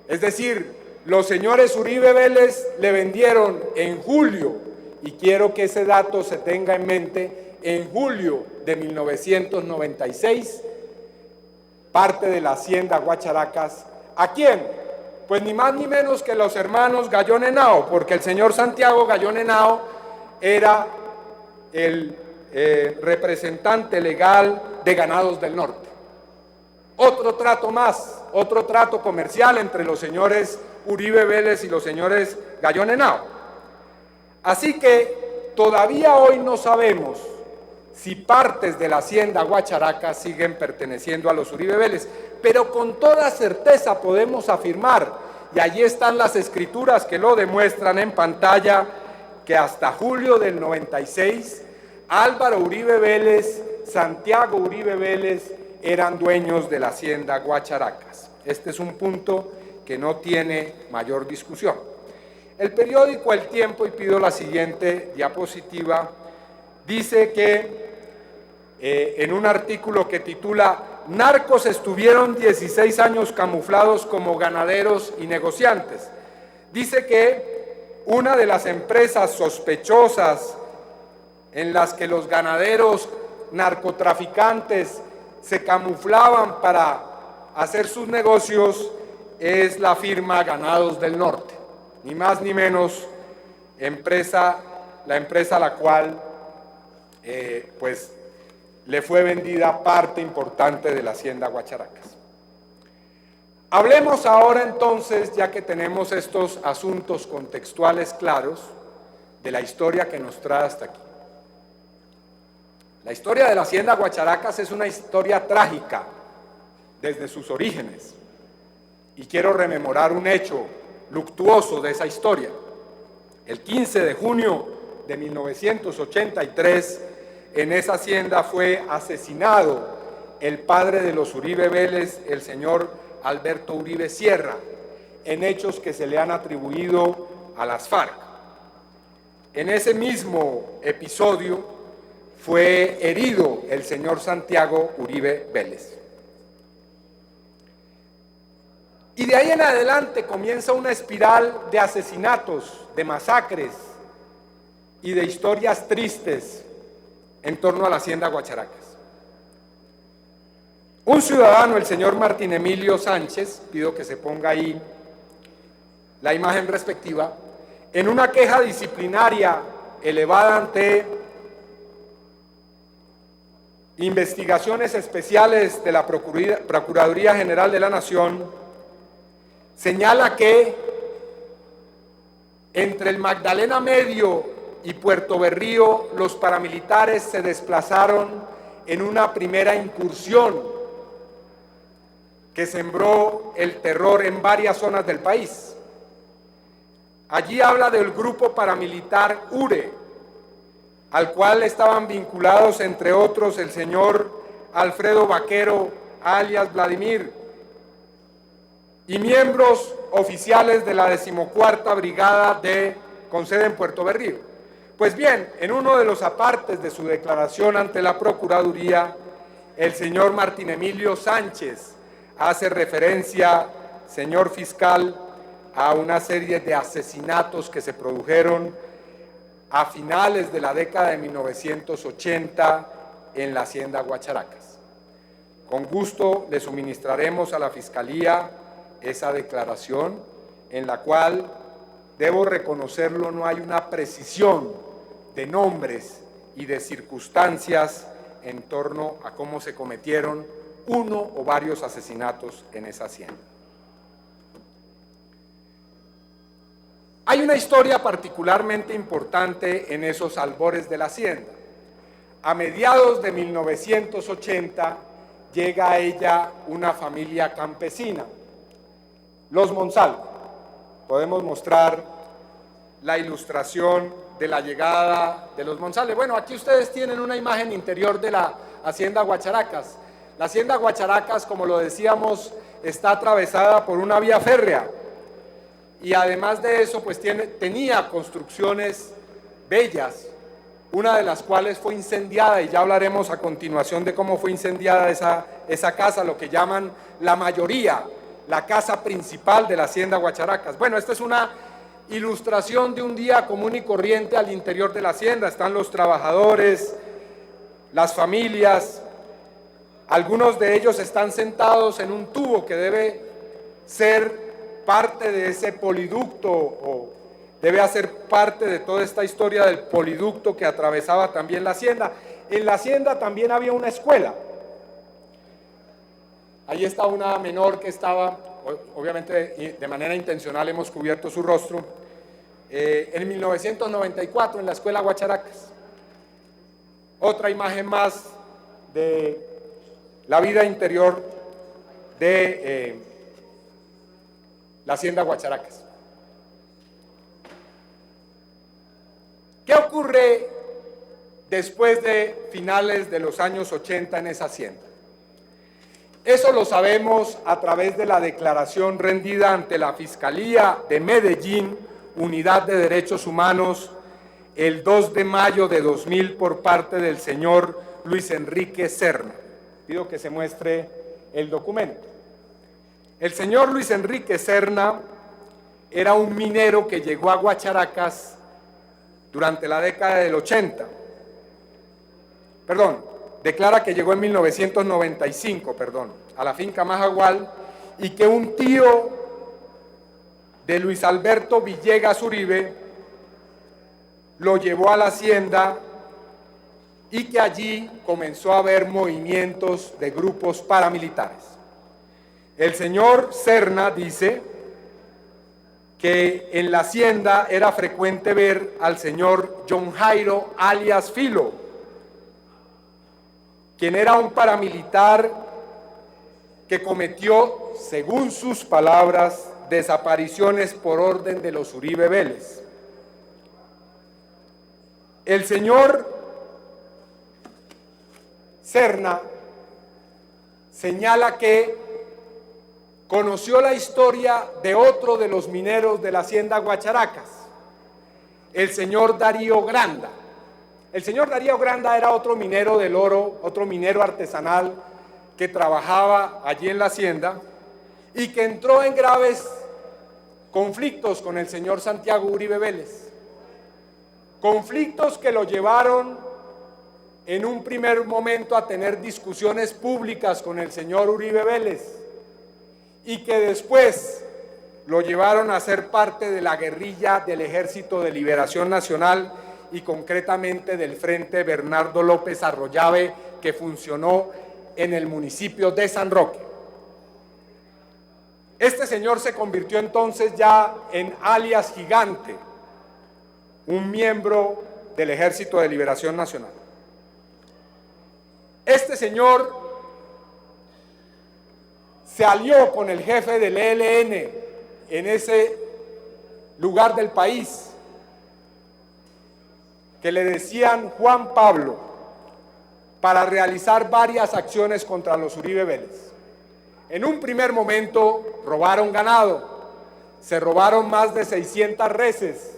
Es decir, los señores Uribe Vélez le vendieron en julio, y quiero que ese dato se tenga en mente, en julio de 1996, parte de la Hacienda Guacharacas. ¿A quién? Pues ni más ni menos que los hermanos Gallón Henao, porque el señor Santiago Gallón Henao era el representante legal de Ganados del Norte. Otro trato más, otro trato comercial entre los señores Uribe Vélez y los señores Gallón Henao. Así que todavía hoy no sabemos si partes de la Hacienda Guacharacas siguen perteneciendo a los Uribe Vélez, pero con toda certeza podemos afirmar, y allí están las escrituras que lo demuestran en pantalla, que hasta julio del 96, Álvaro Uribe Vélez, Santiago Uribe Vélez eran dueños de la Hacienda Guacharacas. Este es un punto que no tiene mayor discusión. El periódico El Tiempo, y pido la siguiente diapositiva, dice que en un artículo que titula "Narcos estuvieron 16 años camuflados como ganaderos y negociantes", dice que una de las empresas sospechosas en las que los ganaderos narcotraficantes se camuflaban para hacer sus negocios es la firma Ganados del Norte, ni más ni menos la empresa a la cual pues le fue vendida parte importante de la Hacienda Guacharacas. Hablemos ahora entonces, ya que tenemos estos asuntos contextuales claros, de la historia que nos trae hasta aquí. La historia de la Hacienda Guacharacas es una historia trágica desde sus orígenes, y quiero rememorar un hecho luctuoso de esa historia. El 15 de junio de 1983, en esa hacienda fue asesinado el padre de los Uribe Vélez, el señor Alberto Uribe Sierra, en hechos que se le han atribuido a las FARC. En ese mismo episodio fue herido el señor Santiago Uribe Vélez. Y de ahí en adelante comienza una espiral de asesinatos, de masacres y de historias tristes en torno a la hacienda Guacharacas. Un ciudadano, el señor Martín Emilio Sánchez, pido que se ponga ahí la imagen respectiva, en una queja disciplinaria elevada ante investigaciones especiales de la Procuraduría General de la Nación, señala que entre el Magdalena Medio y Puerto Berrío los paramilitares se desplazaron en una primera incursión que sembró el terror en varias zonas del país. Allí habla del grupo paramilitar URE, al cual estaban vinculados, entre otros, el señor Alfredo Vaquero, alias Vladimir, y miembros oficiales de la 14ª Brigada con sede en Puerto Berrío. Pues bien, en uno de los apartes de su declaración ante la Procuraduría, el señor Martín Emilio Sánchez hace referencia, señor fiscal, a una serie de asesinatos que se produjeron a finales de la década de 1980 en la hacienda Guacharacas. Con gusto le suministraremos a la Fiscalía esa declaración, en la cual, debo reconocerlo, no hay una precisión de nombres y de circunstancias en torno a cómo se cometieron uno o varios asesinatos en esa hacienda. Hay una historia particularmente importante en esos albores de la hacienda. A mediados de 1980 llega a ella una familia campesina, los Monsalve. Podemos mostrar la ilustración de la llegada de los Monsalve. Bueno, aquí ustedes tienen una imagen interior de la hacienda Guacharacas. La hacienda Guacharacas, como lo decíamos, está atravesada por una vía férrea. Y además de eso, pues tenía construcciones bellas, una de las cuales fue incendiada, y ya hablaremos a continuación de cómo fue incendiada esa casa, lo que llaman la mayoría, la casa principal de la hacienda Guacharacas. Bueno, esta es una ilustración de un día común y corriente al interior de la hacienda. Están los trabajadores, las familias, algunos de ellos están sentados en un tubo que debe ser parte de ese poliducto, o debe hacer parte de toda esta historia del poliducto que atravesaba también la hacienda. En la hacienda también había una escuela. Ahí está una menor que estaba, obviamente de manera intencional hemos cubierto su rostro, en 1994 en la escuela Guacharacas. Otra imagen más de la vida interior de la hacienda Guacharacas. ¿Qué ocurre después de finales de los años 80 en esa hacienda? Eso lo sabemos a través de la declaración rendida ante la Fiscalía de Medellín, Unidad de Derechos Humanos, el 2 de mayo de 2000 por parte del señor Luis Enrique Serna. Pido que se muestre el documento. El señor Luis Enrique Serna era un minero que llegó a Guacharacas durante la década del 80. Declara que llegó en 1995, a la finca Majagual, y que un tío de Luis Alberto Villegas Uribe lo llevó a la hacienda y que allí comenzó a haber movimientos de grupos paramilitares. El señor Serna dice que en la hacienda era frecuente ver al señor John Jairo alias Filo, quien era un paramilitar que cometió, según sus palabras, desapariciones por orden de los Uribe Vélez. El señor Serna señala que conoció la historia de otro de los mineros de la hacienda Guacharacas, el señor Darío Granda, El señor Darío Granda era otro minero del oro, otro minero artesanal que trabajaba allí en la hacienda y que entró en graves conflictos con el señor Santiago Uribe Vélez. Conflictos que lo llevaron en un primer momento a tener discusiones públicas con el señor Uribe Vélez y que después lo llevaron a ser parte de la guerrilla del Ejército de Liberación Nacional y concretamente del Frente Bernardo López Arroyave, que funcionó en el municipio de San Roque. Este señor se convirtió entonces ya en alias Gigante, un miembro del Ejército de Liberación Nacional. Este señor se alió con el jefe del ELN en ese lugar del país, que le decían Juan Pablo, para realizar varias acciones contra los Uribe Vélez. En un primer momento robaron ganado, se robaron más de 600 reses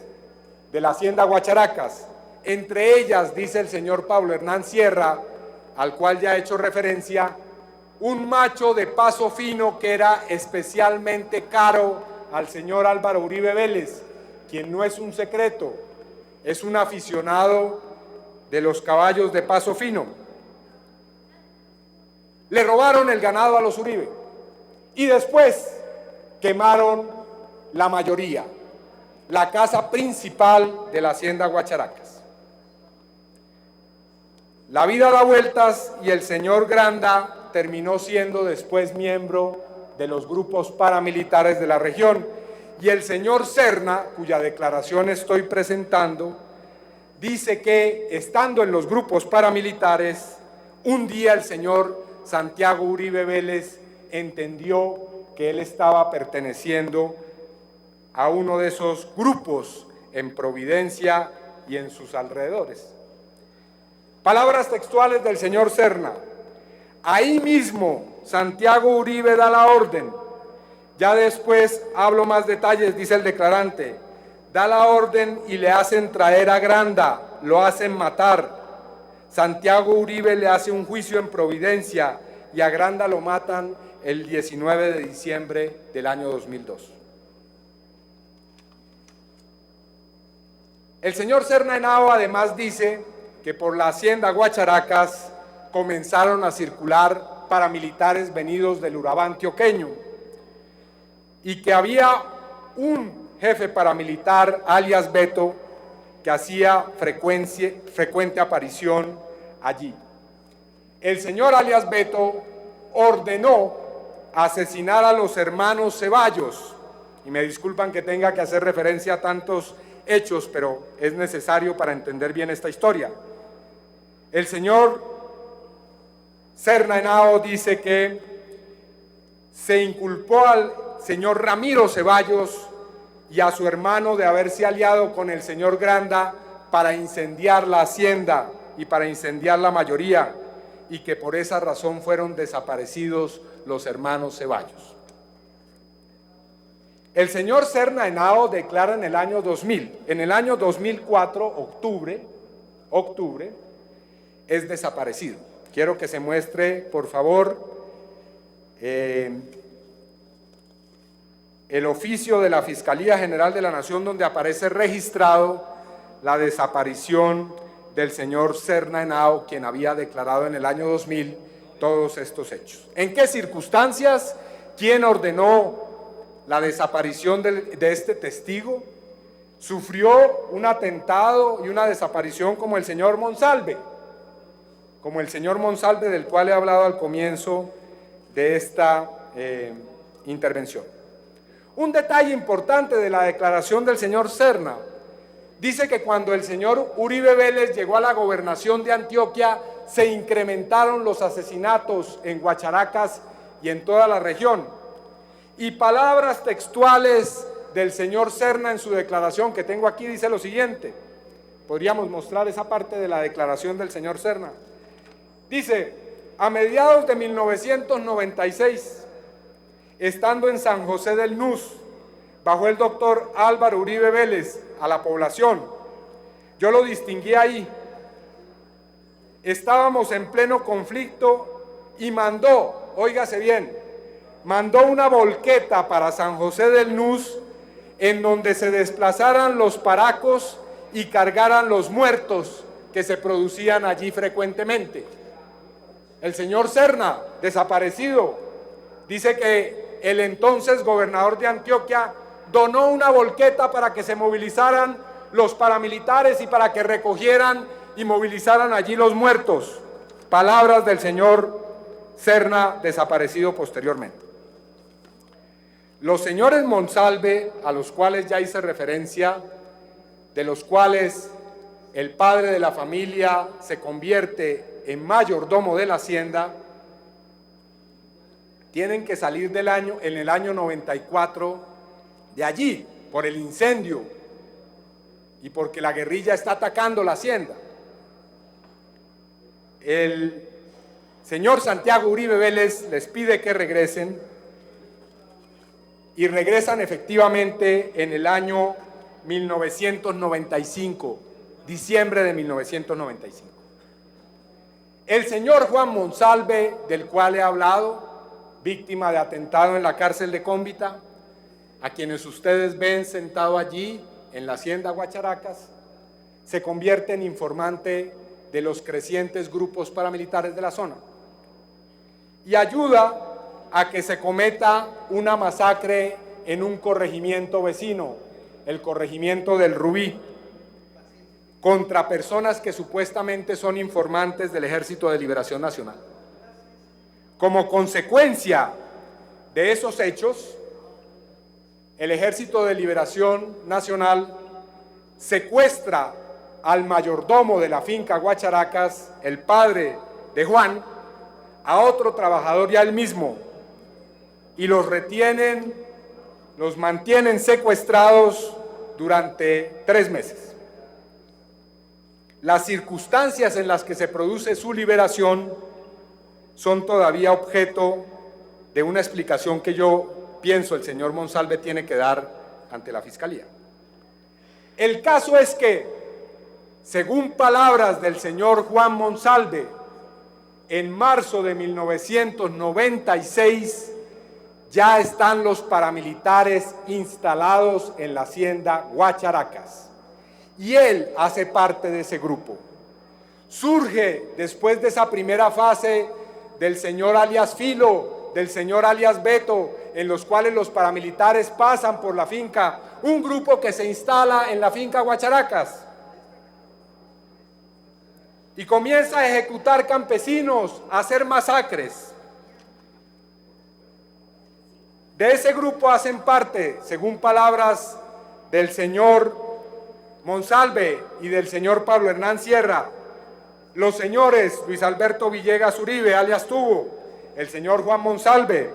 de la hacienda Guacharacas, entre ellas, dice el señor Pablo Hernán Sierra, al cual ya he hecho referencia, un macho de paso fino que era especialmente caro al señor Álvaro Uribe Vélez, quien no es un secreto, es un aficionado de los caballos de paso fino. Le robaron el ganado a los Uribe y después quemaron la mayoría, la casa principal de la hacienda Guacharacas. La vida da vueltas y el señor Granda terminó siendo después miembro de los grupos paramilitares de la región, y el señor Serna, cuya declaración estoy presentando, dice que estando en los grupos paramilitares, un día el señor Santiago Uribe Vélez entendió que él estaba perteneciendo a uno de esos grupos en Providencia y en sus alrededores. Palabras textuales del señor Serna: ahí mismo Santiago Uribe da la orden, ya después hablo más detalles, dice el declarante, da la orden y le hacen traer a Granda, lo hacen matar. Santiago Uribe le hace un juicio en Providencia y a Granda lo matan el 19 de diciembre del año 2002. El señor Serna Henao además dice que por la hacienda Guacharacas comenzaron a circular paramilitares venidos del Urabá antioqueño y que había un jefe paramilitar, alias Beto, que hacía frecuente aparición allí. El señor alias Beto ordenó asesinar a los hermanos Ceballos, y me disculpan que tenga que hacer referencia a tantos hechos, pero es necesario para entender bien esta historia. El señor Serna Henao dice que se inculpó al señor Ramiro Ceballos y a su hermano de haberse aliado con el señor Granda para incendiar la hacienda y para incendiar la mayoría, y que por esa razón fueron desaparecidos los hermanos Ceballos. El señor Serna Henao declara en el año 2000, en el año 2004, octubre, es desaparecido. Quiero que se muestre, por favor, el oficio de la Fiscalía General de la Nación, donde aparece registrado la desaparición del señor Serna Henao, quien había declarado en el año 2000 todos estos hechos. ¿En qué circunstancias? ¿Quién ordenó la desaparición de este testigo? ¿Sufrió un atentado y una desaparición como el señor Monsalve? Como el señor Monsalve, del cual he hablado al comienzo de esta intervención. Un detalle importante de la declaración del señor Serna: dice que cuando el señor Uribe Vélez llegó a la gobernación de Antioquia, se incrementaron los asesinatos en Guacharacas y en toda la región. Y palabras textuales del señor Serna en su declaración, que tengo aquí, dice lo siguiente. Podríamos mostrar esa parte de la declaración del señor Serna. Dice: a mediados de 1996, estando en San José del Nus, bajo el doctor Álvaro Uribe Vélez a la población, yo lo distinguí ahí estábamos en pleno conflicto y mandó, óigase bien, mandó una volqueta para San José del Nus en donde se desplazaran los paracos y cargaran los muertos que se producían allí frecuentemente. El señor Serna, desaparecido, dice que el entonces gobernador de Antioquia donó una volqueta para que se movilizaran los paramilitares y para que recogieran y movilizaran allí los muertos. Palabras del señor Serna, desaparecido posteriormente. Los señores Monsalve, a los cuales ya hice referencia, de los cuales el padre de la familia se convierte en mayordomo de la hacienda, tienen que salir en el año 94 de allí, por el incendio y porque la guerrilla está atacando la hacienda. El señor Santiago Uribe Vélez les pide que regresen y regresan efectivamente en el año 1995, diciembre de 1995. El señor Juan Monsalve, del cual he hablado, víctima de atentado en la cárcel de Cómbita, a quienes ustedes ven sentado allí en la hacienda Guacharacas, se convierte en informante de los crecientes grupos paramilitares de la zona y ayuda a que se cometa una masacre en un corregimiento vecino, el corregimiento del Rubí, contra personas que supuestamente son informantes del Ejército de Liberación Nacional. Como consecuencia de esos hechos, el Ejército de Liberación Nacional secuestra al mayordomo de la finca Guacharacas, el padre de Juan, a otro trabajador y a él mismo, y los retienen, los mantienen secuestrados durante 3 meses. Las circunstancias en las que se produce su liberación son todavía objeto de una explicación que yo pienso el señor Monsalve tiene que dar ante la Fiscalía. El caso es que, según palabras del señor Juan Monsalve, en marzo de 1996 ya están los paramilitares instalados en la hacienda Guacharacas y él hace parte de ese grupo. Surge después de esa primera fase del señor alias Filo, del señor alias Beto, en los cuales los paramilitares pasan por la finca, un grupo que se instala en la finca Guacharacas y comienza a ejecutar campesinos, a hacer masacres. De ese grupo hacen parte, según palabras del señor Monsalve y del señor Pablo Hernán Sierra, los señores Luis Alberto Villegas Uribe, alias Tubo, el señor Juan Monsalve,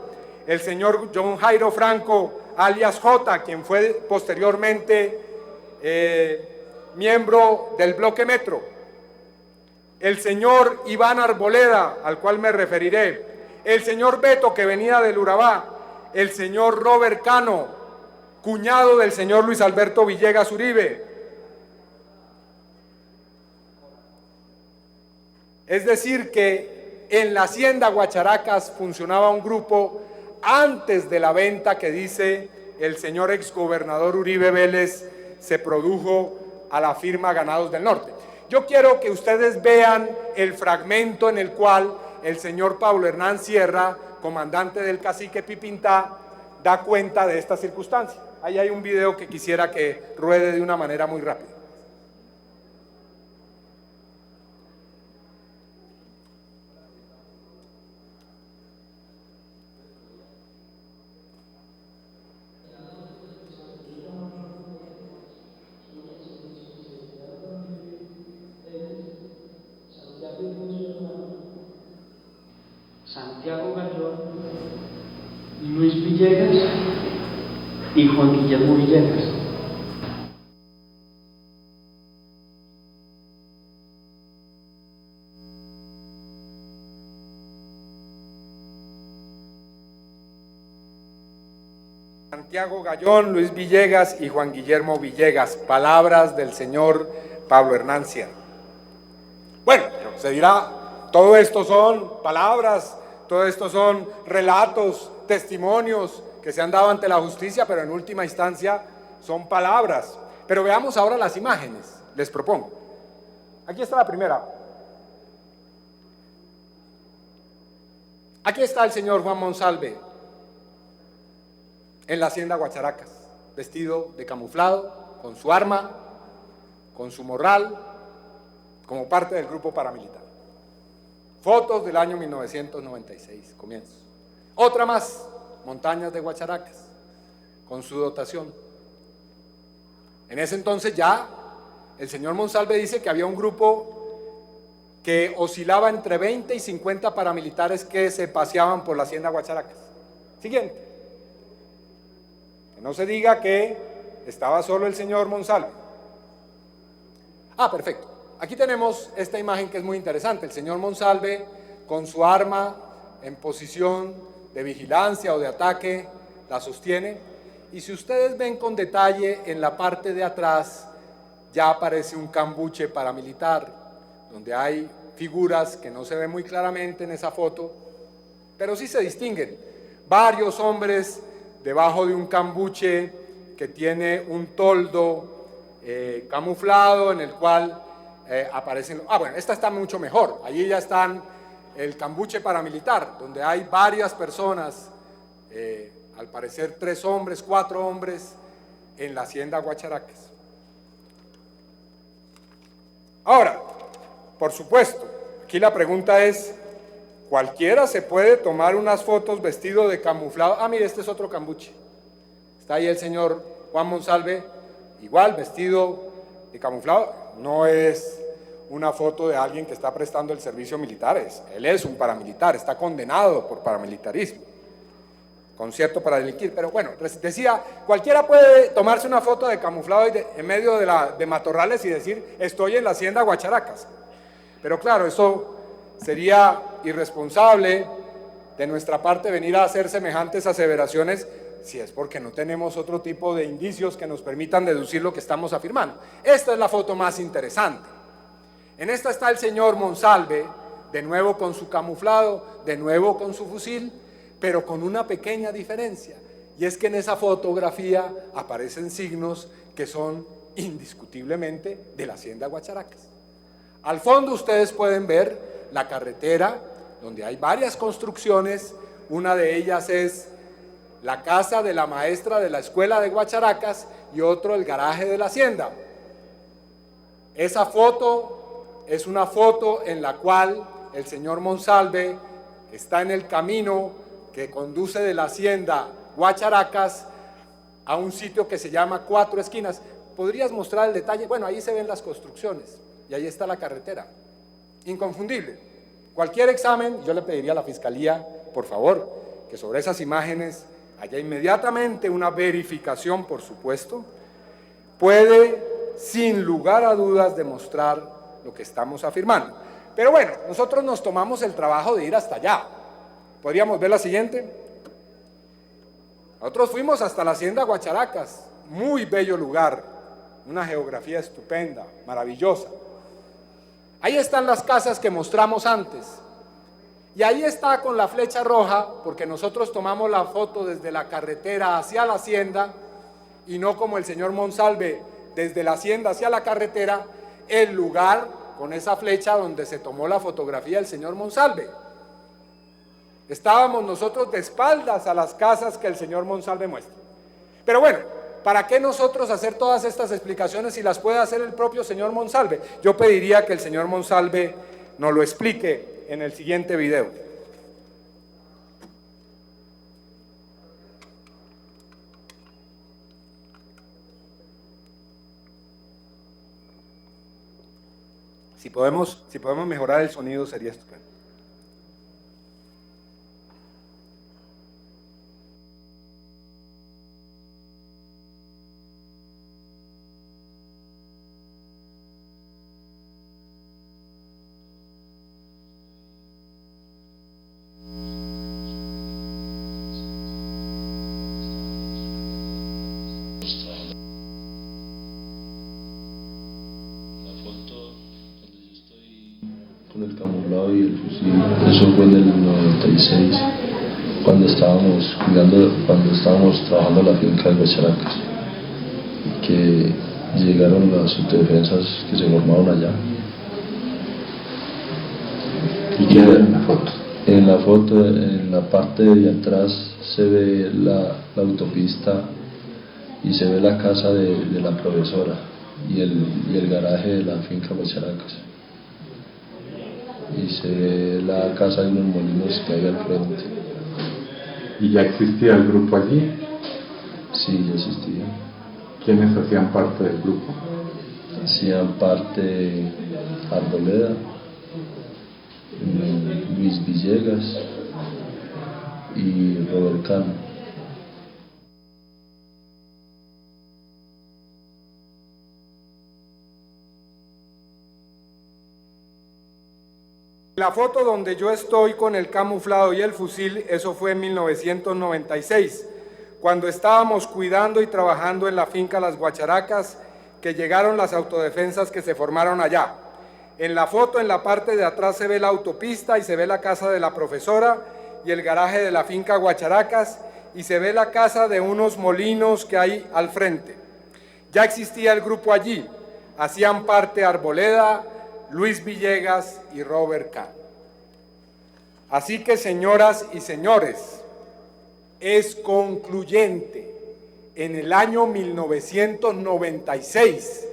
el señor John Jairo Franco, alias J, quien fue posteriormente miembro del Bloque Metro, el señor Iván Arboleda, al cual me referiré, el señor Beto, que venía del Urabá, el señor Robert Cano, cuñado del señor Luis Alberto Villegas Uribe. Es decir, que en la hacienda Guacharacas funcionaba un grupo antes de la venta que dice el señor exgobernador Uribe Vélez se produjo a la firma Ganados del Norte. Yo quiero que ustedes vean el fragmento en el cual el señor Pablo Hernán Sierra, comandante del cacique Pipintá, da cuenta de esta circunstancia. Ahí hay un video que quisiera que ruede de una manera muy rápida. Santiago Gallón, Luis Villegas y Juan Guillermo Villegas. Santiago Gallón, Luis Villegas y Juan Guillermo Villegas, palabras del señor Pablo Hernán Sierra. Bueno, se dirá, todo esto son palabras, todo esto son relatos, testimonios que se han dado ante la justicia, pero en última instancia son palabras. Pero veamos ahora las imágenes, les propongo. Aquí está la primera. Aquí está el señor Juan Monsalve en la hacienda Guacharacas, vestido de camuflado, con su arma, con su morral, como parte del grupo paramilitar. Fotos del año 1996, comienzos. Otra más, montañas de Guacharacas, con su dotación. En ese entonces ya el señor Monsalve dice que había un grupo que oscilaba entre 20 y 50 paramilitares que se paseaban por la hacienda Guacharacas. Siguiente. Que no se diga que estaba solo el señor Monsalve. Ah, perfecto. Aquí tenemos esta imagen que es muy interesante. El señor Monsalve con su arma en posición de vigilancia o de ataque, la sostiene. Y si ustedes ven con detalle, en la parte de atrás ya aparece un cambuche paramilitar, donde hay figuras que no se ven muy claramente en esa foto, pero sí se distinguen. Varios hombres debajo de un cambuche que tiene un toldo camuflado en el cual aparecen... Ah, bueno, esta está mucho mejor. Allí ya están el cambuche paramilitar, donde hay varias personas, al parecer 3 hombres, 4 hombres, en la hacienda Guacharacas. Ahora, por supuesto, aquí la pregunta es, ¿cualquiera se puede tomar unas fotos vestido de camuflado? Ah, mire, este es otro cambuche. Está ahí el señor Juan Monsalve, igual vestido de camuflado. No es una foto de alguien que está prestando el servicio militar, él es un paramilitar, está condenado por paramilitarismo, concierto para delinquir. Pero bueno, decía, cualquiera puede tomarse una foto de camuflado en medio de matorrales y decir, estoy en la hacienda Guacharacas. Pero claro, eso sería irresponsable de nuestra parte venir a hacer semejantes aseveraciones si es porque no tenemos otro tipo de indicios que nos permitan deducir lo que estamos afirmando. Esta es la foto más interesante. En esta está el señor Monsalve, de nuevo con su camuflado, de nuevo con su fusil, pero con una pequeña diferencia, y es que en esa fotografía aparecen signos que son indiscutiblemente de la hacienda Guacharacas. Al fondo ustedes pueden ver la carretera, donde hay varias construcciones, una de ellas es la casa de la maestra de la escuela de Guacharacas y otro el garaje de la hacienda. Esa foto es una foto en la cual el señor Monsalve está en el camino que conduce de la hacienda Guacharacas a un sitio que se llama Cuatro Esquinas. ¿Podrías mostrar el detalle? Bueno, ahí se ven las construcciones y ahí está la carretera. Inconfundible. Cualquier examen, yo le pediría a la Fiscalía, por favor, que sobre esas imágenes haya inmediatamente una verificación, por supuesto, puede sin lugar a dudas demostrar lo que estamos afirmando. Pero bueno, nosotros nos tomamos el trabajo de ir hasta allá. ¿Podríamos ver la siguiente? Nosotros fuimos hasta la hacienda Guacharacas, muy bello lugar, una geografía estupenda, maravillosa. Ahí están las casas que mostramos antes. Y ahí está con la flecha roja, porque nosotros tomamos la foto desde la carretera hacia la hacienda, y no como el señor Monsalve, desde la hacienda hacia la carretera, el lugar con esa flecha donde se tomó la fotografía del señor Monsalve. Estábamos nosotros de espaldas a las casas que el señor Monsalve muestra. Pero bueno, ¿para qué nosotros hacer todas estas explicaciones si las puede hacer el propio señor Monsalve? Yo pediría que el señor Monsalve nos lo explique en el siguiente video. Si podemos mejorar el sonido sería estupendo. Con el camuflado y el fusil, eso fue en el 96, cuando estábamos trabajando en la finca de Guacharacas, que llegaron las autodefensas que se formaron allá. ¿Y qué era en la foto? En la parte de atrás se ve la autopista y se ve la casa de la profesora y el garaje de la finca Guacharacas. Y se ve la casa de unos molinos que hay al frente. ¿Y ya existía el grupo allí? Sí, ya existía. ¿Quiénes hacían parte del grupo? Hacían parte Arboleda, Luis Villegas y Robert Cano. La foto donde yo estoy con el camuflado y el fusil, eso fue en 1996, cuando estábamos cuidando y trabajando en la finca Las Guacharacas, que llegaron las autodefensas que se formaron allá. En la foto, en la parte de atrás, se ve la autopista y se ve la casa de la profesora y el garaje de la finca Guacharacas, y se ve la casa de unos molinos que hay al frente. Ya existía el grupo allí, hacían parte Arboleda, Luis Villegas y Robert Cano. Así que, señoras y señores, es concluyente. En el año 1996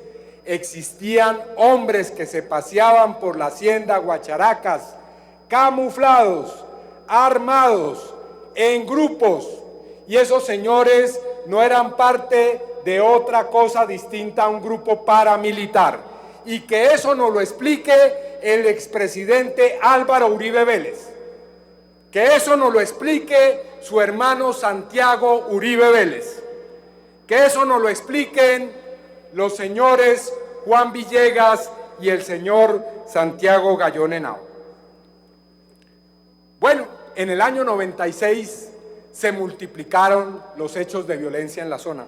existían hombres que se paseaban por la hacienda Guacharacas, camuflados, armados, en grupos, y esos señores no eran parte de otra cosa distinta a un grupo paramilitar. Y que eso nos lo explique el expresidente Álvaro Uribe Vélez. Que eso nos lo explique su hermano Santiago Uribe Vélez. Que eso nos lo expliquen los señores Juan Villegas y el señor Santiago Gallón Henao. Bueno, en el año 96 se multiplicaron los hechos de violencia en la zona.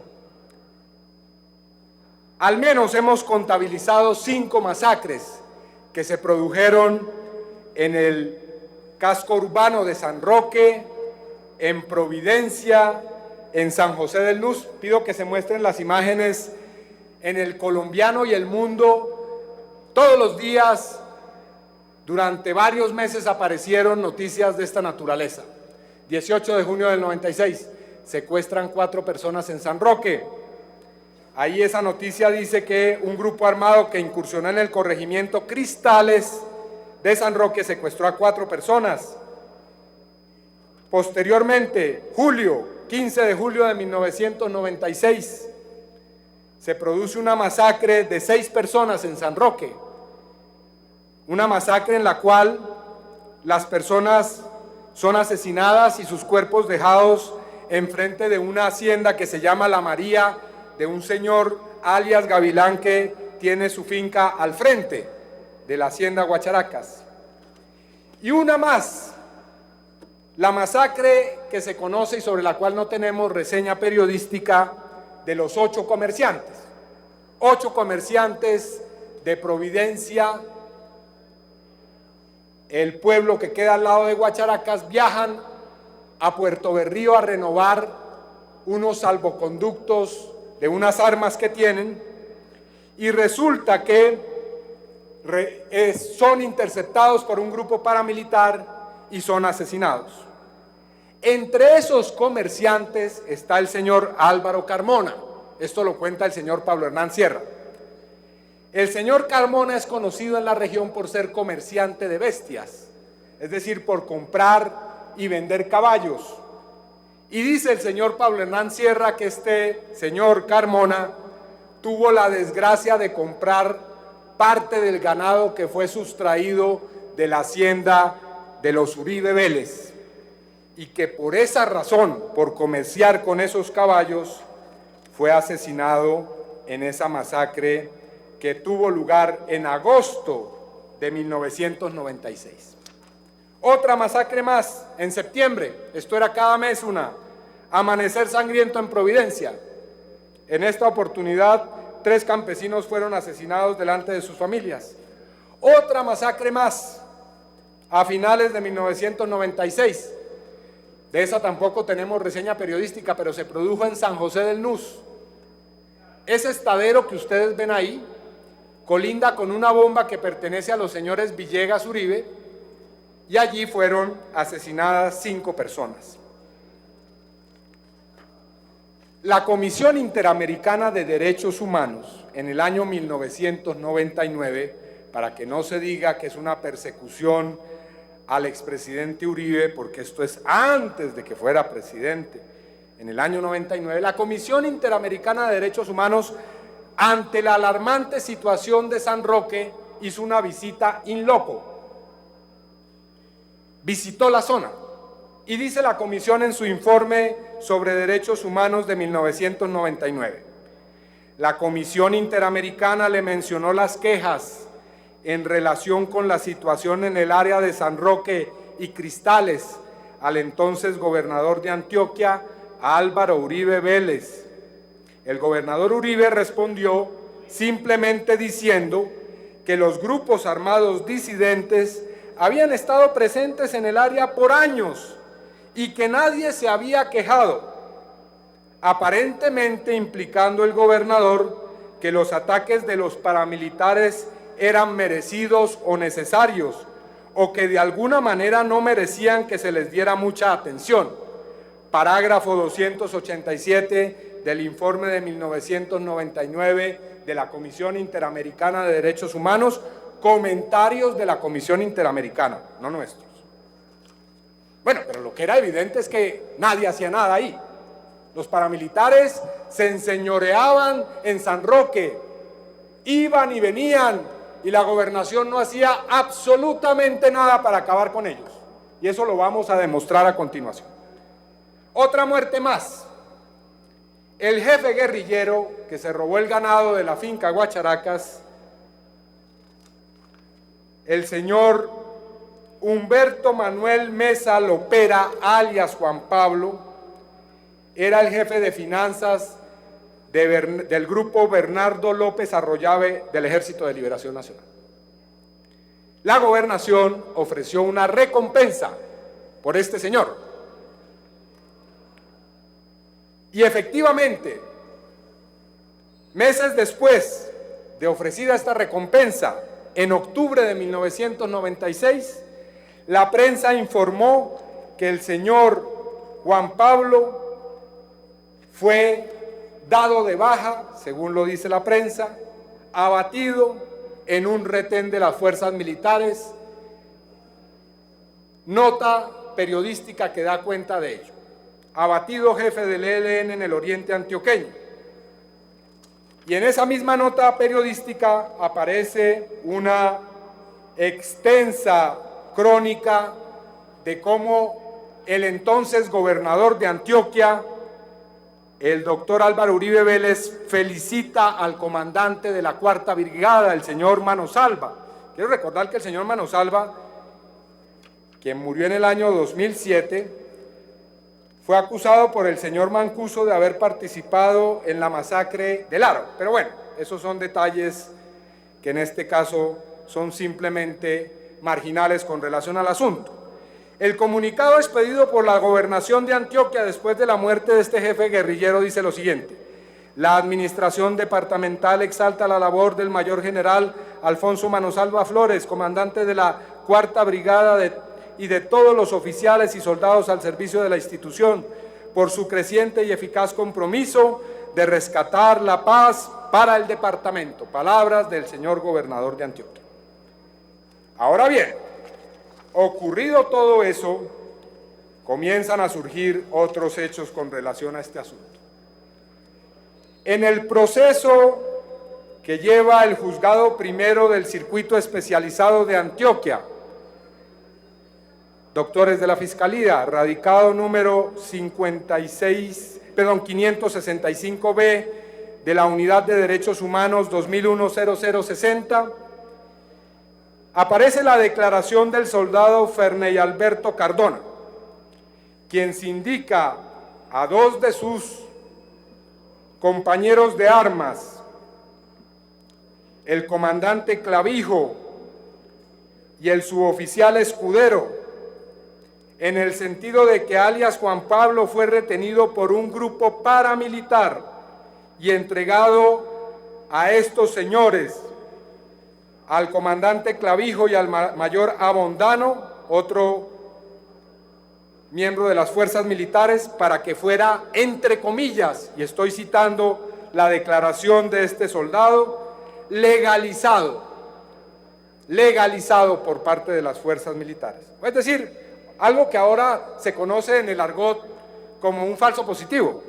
Al menos hemos contabilizado 5 masacres que se produjeron en el casco urbano de San Roque, en Providencia, en San José del Luz. Pido que se muestren las imágenes en El Colombiano y El Mundo. Todos los días, durante varios meses, aparecieron noticias de esta naturaleza. 18 de junio del 96, secuestran 4 personas en San Roque. Ahí esa noticia dice que un grupo armado que incursionó en el corregimiento Cristales de San Roque secuestró a 4 personas. Posteriormente, 15 de julio de 1996, se produce una masacre de 6 personas en San Roque. Una masacre en la cual las personas son asesinadas y sus cuerpos dejados enfrente de una hacienda que se llama La María, de un señor alias Gavilán que tiene su finca al frente de la hacienda Guacharacas. Y una más, la masacre que se conoce y sobre la cual no tenemos reseña periodística, de los 8 comerciantes. 8 comerciantes de Providencia, el pueblo que queda al lado de Guacharacas, viajan a Puerto Berrío a renovar unos salvoconductos de unas armas que tienen, y resulta que son interceptados por un grupo paramilitar y son asesinados. Entre esos comerciantes está el señor Álvaro Carmona. Esto lo cuenta el señor Pablo Hernán Sierra. El señor Carmona es conocido en la región por ser comerciante de bestias, es decir, por comprar y vender caballos. Y dice el señor Pablo Hernán Sierra que este señor Carmona tuvo la desgracia de comprar parte del ganado que fue sustraído de la hacienda de los Uribe Vélez, y que por esa razón, por comerciar con esos caballos, fue asesinado en esa masacre que tuvo lugar en agosto de 1996. Otra masacre más en septiembre, esto era cada mes una, amanecer sangriento en Providencia. En esta oportunidad, 3 campesinos fueron asesinados delante de sus familias. Otra masacre más a finales de 1996. De esa tampoco tenemos reseña periodística, pero se produjo en San José del Nus. Ese estadero que ustedes ven ahí colinda con una bomba que pertenece a los señores Villegas Uribe, y allí fueron asesinadas 5 personas. La Comisión Interamericana de Derechos Humanos, en el año 1999, para que no se diga que es una persecución al expresidente Uribe, porque esto es antes de que fuera presidente, en el año 99, la Comisión Interamericana de Derechos Humanos, ante la alarmante situación de San Roque, hizo una visita in loco. Visitó la zona y dice la Comisión en su informe sobre derechos humanos de 1999. La Comisión Interamericana le mencionó las quejas en relación con la situación en el área de San Roque y Cristales al entonces gobernador de Antioquia, Álvaro Uribe Vélez. El gobernador Uribe respondió simplemente diciendo que los grupos armados disidentes habían estado presentes en el área por años y que nadie se había quejado, aparentemente implicando el gobernador que los ataques de los paramilitares eran merecidos o necesarios, o que de alguna manera no merecían que se les diera mucha atención. Parágrafo 287 del informe de 1999 de la Comisión Interamericana de Derechos Humanos, comentarios de la Comisión Interamericana, no nuestros. Bueno, pero lo que era evidente es que nadie hacía nada ahí. Los paramilitares se enseñoreaban en San Roque, iban y venían, y la gobernación no hacía absolutamente nada para acabar con ellos. Y eso lo vamos a demostrar a continuación. Otra muerte más. El jefe guerrillero que se robó el ganado de la finca Guacharacas, el señor Humberto Manuel Mesa Lopera, alias Juan Pablo, era el jefe de finanzas del grupo Bernardo López Arroyave del Ejército de Liberación Nacional. La gobernación ofreció una recompensa por este señor. Y efectivamente, meses después de ofrecida esta recompensa, en octubre de 1996, la prensa informó que el señor Juan Pablo fue dado de baja, según lo dice la prensa, abatido en un retén de las fuerzas militares. Nota periodística que da cuenta de ello. Abatido jefe del ELN en el oriente antioqueño. Y en esa misma nota periodística aparece una extensa crónica de cómo el entonces gobernador de Antioquia, el doctor Álvaro Uribe Vélez, felicita al comandante de la 4ª Brigada, el señor Manosalva. Quiero recordar que el señor Manosalva, quien murió en el año 2007, fue acusado por el señor Mancuso de haber participado en la masacre del Aro. Pero bueno, esos son detalles que en este caso son simplemente marginales con relación al asunto. El comunicado expedido por la gobernación de Antioquia después de la muerte de este jefe guerrillero dice lo siguiente: la administración departamental exalta la labor del mayor general Alfonso Manosalva Flores, comandante de la 4ª Brigada y de todos los oficiales y soldados al servicio de la institución, por su creciente y eficaz compromiso de rescatar la paz para el departamento. Palabras del señor gobernador de Antioquia. Ahora bien, ocurrido todo eso, comienzan a surgir otros hechos con relación a este asunto. En el proceso que lleva el juzgado primero del circuito especializado de Antioquia, doctores de la Fiscalía, radicado número 565B de la Unidad de Derechos Humanos 2001-0060, aparece la declaración del soldado Ferney Alberto Cardona, quien se indica a 2 de sus compañeros de armas, el comandante Clavijo y el suboficial Escudero, en el sentido de que alias Juan Pablo fue retenido por un grupo paramilitar y entregado a estos señores, al comandante Clavijo y al mayor Abondano, otro miembro de las fuerzas militares, para que fuera, entre comillas, y estoy citando la declaración de este soldado, legalizado por parte de las fuerzas militares. Es decir, algo que ahora se conoce en el argot como un falso positivo.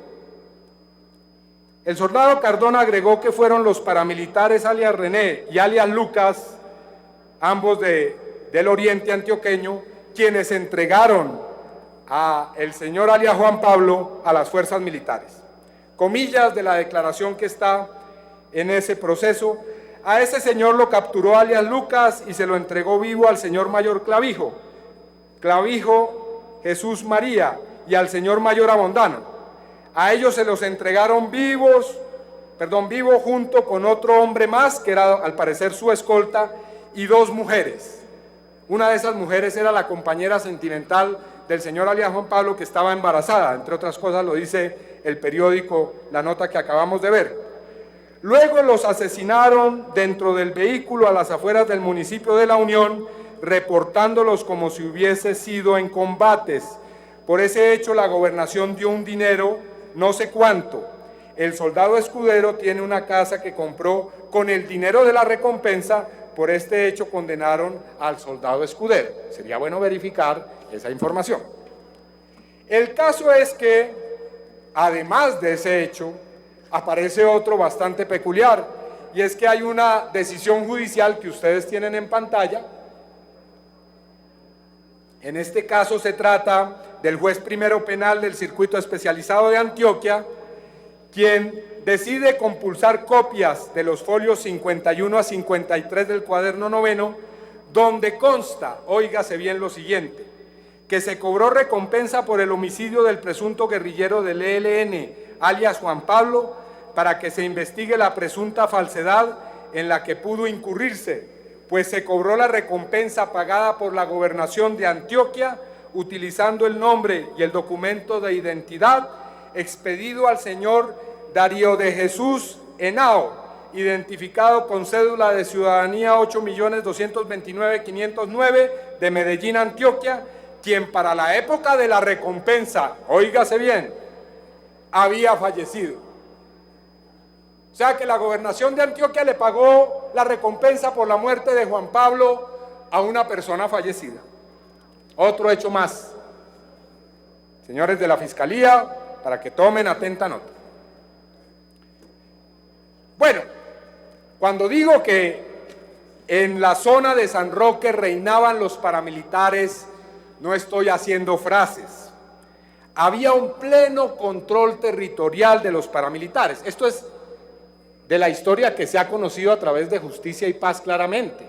El soldado Cardona agregó que fueron los paramilitares alias René y alias Lucas, ambos del oriente antioqueño, quienes entregaron a el señor alias Juan Pablo a las fuerzas militares. Comillas de la declaración que está en ese proceso: a ese señor lo capturó alias Lucas y se lo entregó vivo al señor mayor Clavijo, Jesús María, y al señor mayor Abondano. A ellos se los entregaron vivo junto con otro hombre más, que era al parecer su escolta, y dos mujeres. Una de esas mujeres era la compañera sentimental del señor alias Juan Pablo, que estaba embarazada, entre otras cosas lo dice el periódico, la nota que acabamos de ver. Luego los asesinaron dentro del vehículo a las afueras del municipio de La Unión, reportándolos como si hubiese sido en combates. Por ese hecho la gobernación dio un dinero, no sé cuánto. El soldado Escudero tiene una casa que compró con el dinero de la recompensa. Por este hecho condenaron al soldado Escudero. Sería bueno verificar esa información. El caso es que, además de ese hecho, aparece otro bastante peculiar, y es que hay una decisión judicial que ustedes tienen en pantalla. En este caso se trata del juez primero penal del Circuito Especializado de Antioquia, quien decide compulsar copias de los folios 51 a 53 del cuaderno noveno, donde consta, óigase bien lo siguiente, que se cobró recompensa por el homicidio del presunto guerrillero del ELN, alias Juan Pablo, para que se investigue la presunta falsedad en la que pudo incurrirse, pues se cobró la recompensa pagada por la gobernación de Antioquia utilizando el nombre y el documento de identidad expedido al señor Darío de Jesús Henao, identificado con cédula de ciudadanía 8.229.509 de Medellín, Antioquia, quien para la época de la recompensa, óigase bien, había fallecido. O sea que la gobernación de Antioquia le pagó la recompensa por la muerte de Juan Pablo a una persona fallecida. Otro hecho más. Señores de la Fiscalía, para que tomen atenta nota. Bueno, cuando digo que en la zona de San Roque reinaban los paramilitares, no estoy haciendo frases. Había un pleno control territorial de los paramilitares. Esto es de la historia que se ha conocido a través de Justicia y Paz claramente.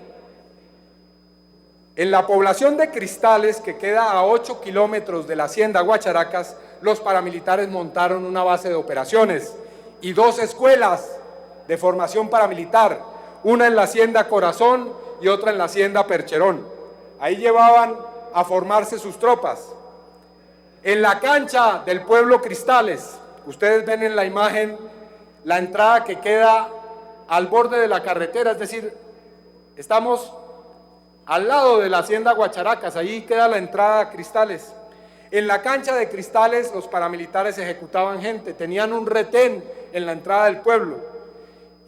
En la población de Cristales, que queda a 8 kilómetros de la hacienda Guacharacas, los paramilitares montaron una base de operaciones y dos escuelas de formación paramilitar, una en la hacienda Corazón y otra en la hacienda Percherón. Ahí llevaban a formarse sus tropas. En la cancha del pueblo Cristales, ustedes ven en la imagen la entrada que queda al borde de la carretera, es decir, estamos al lado de la hacienda Guacharacas, ahí queda la entrada a Cristales. En la cancha de Cristales los paramilitares ejecutaban gente, tenían un retén en la entrada del pueblo,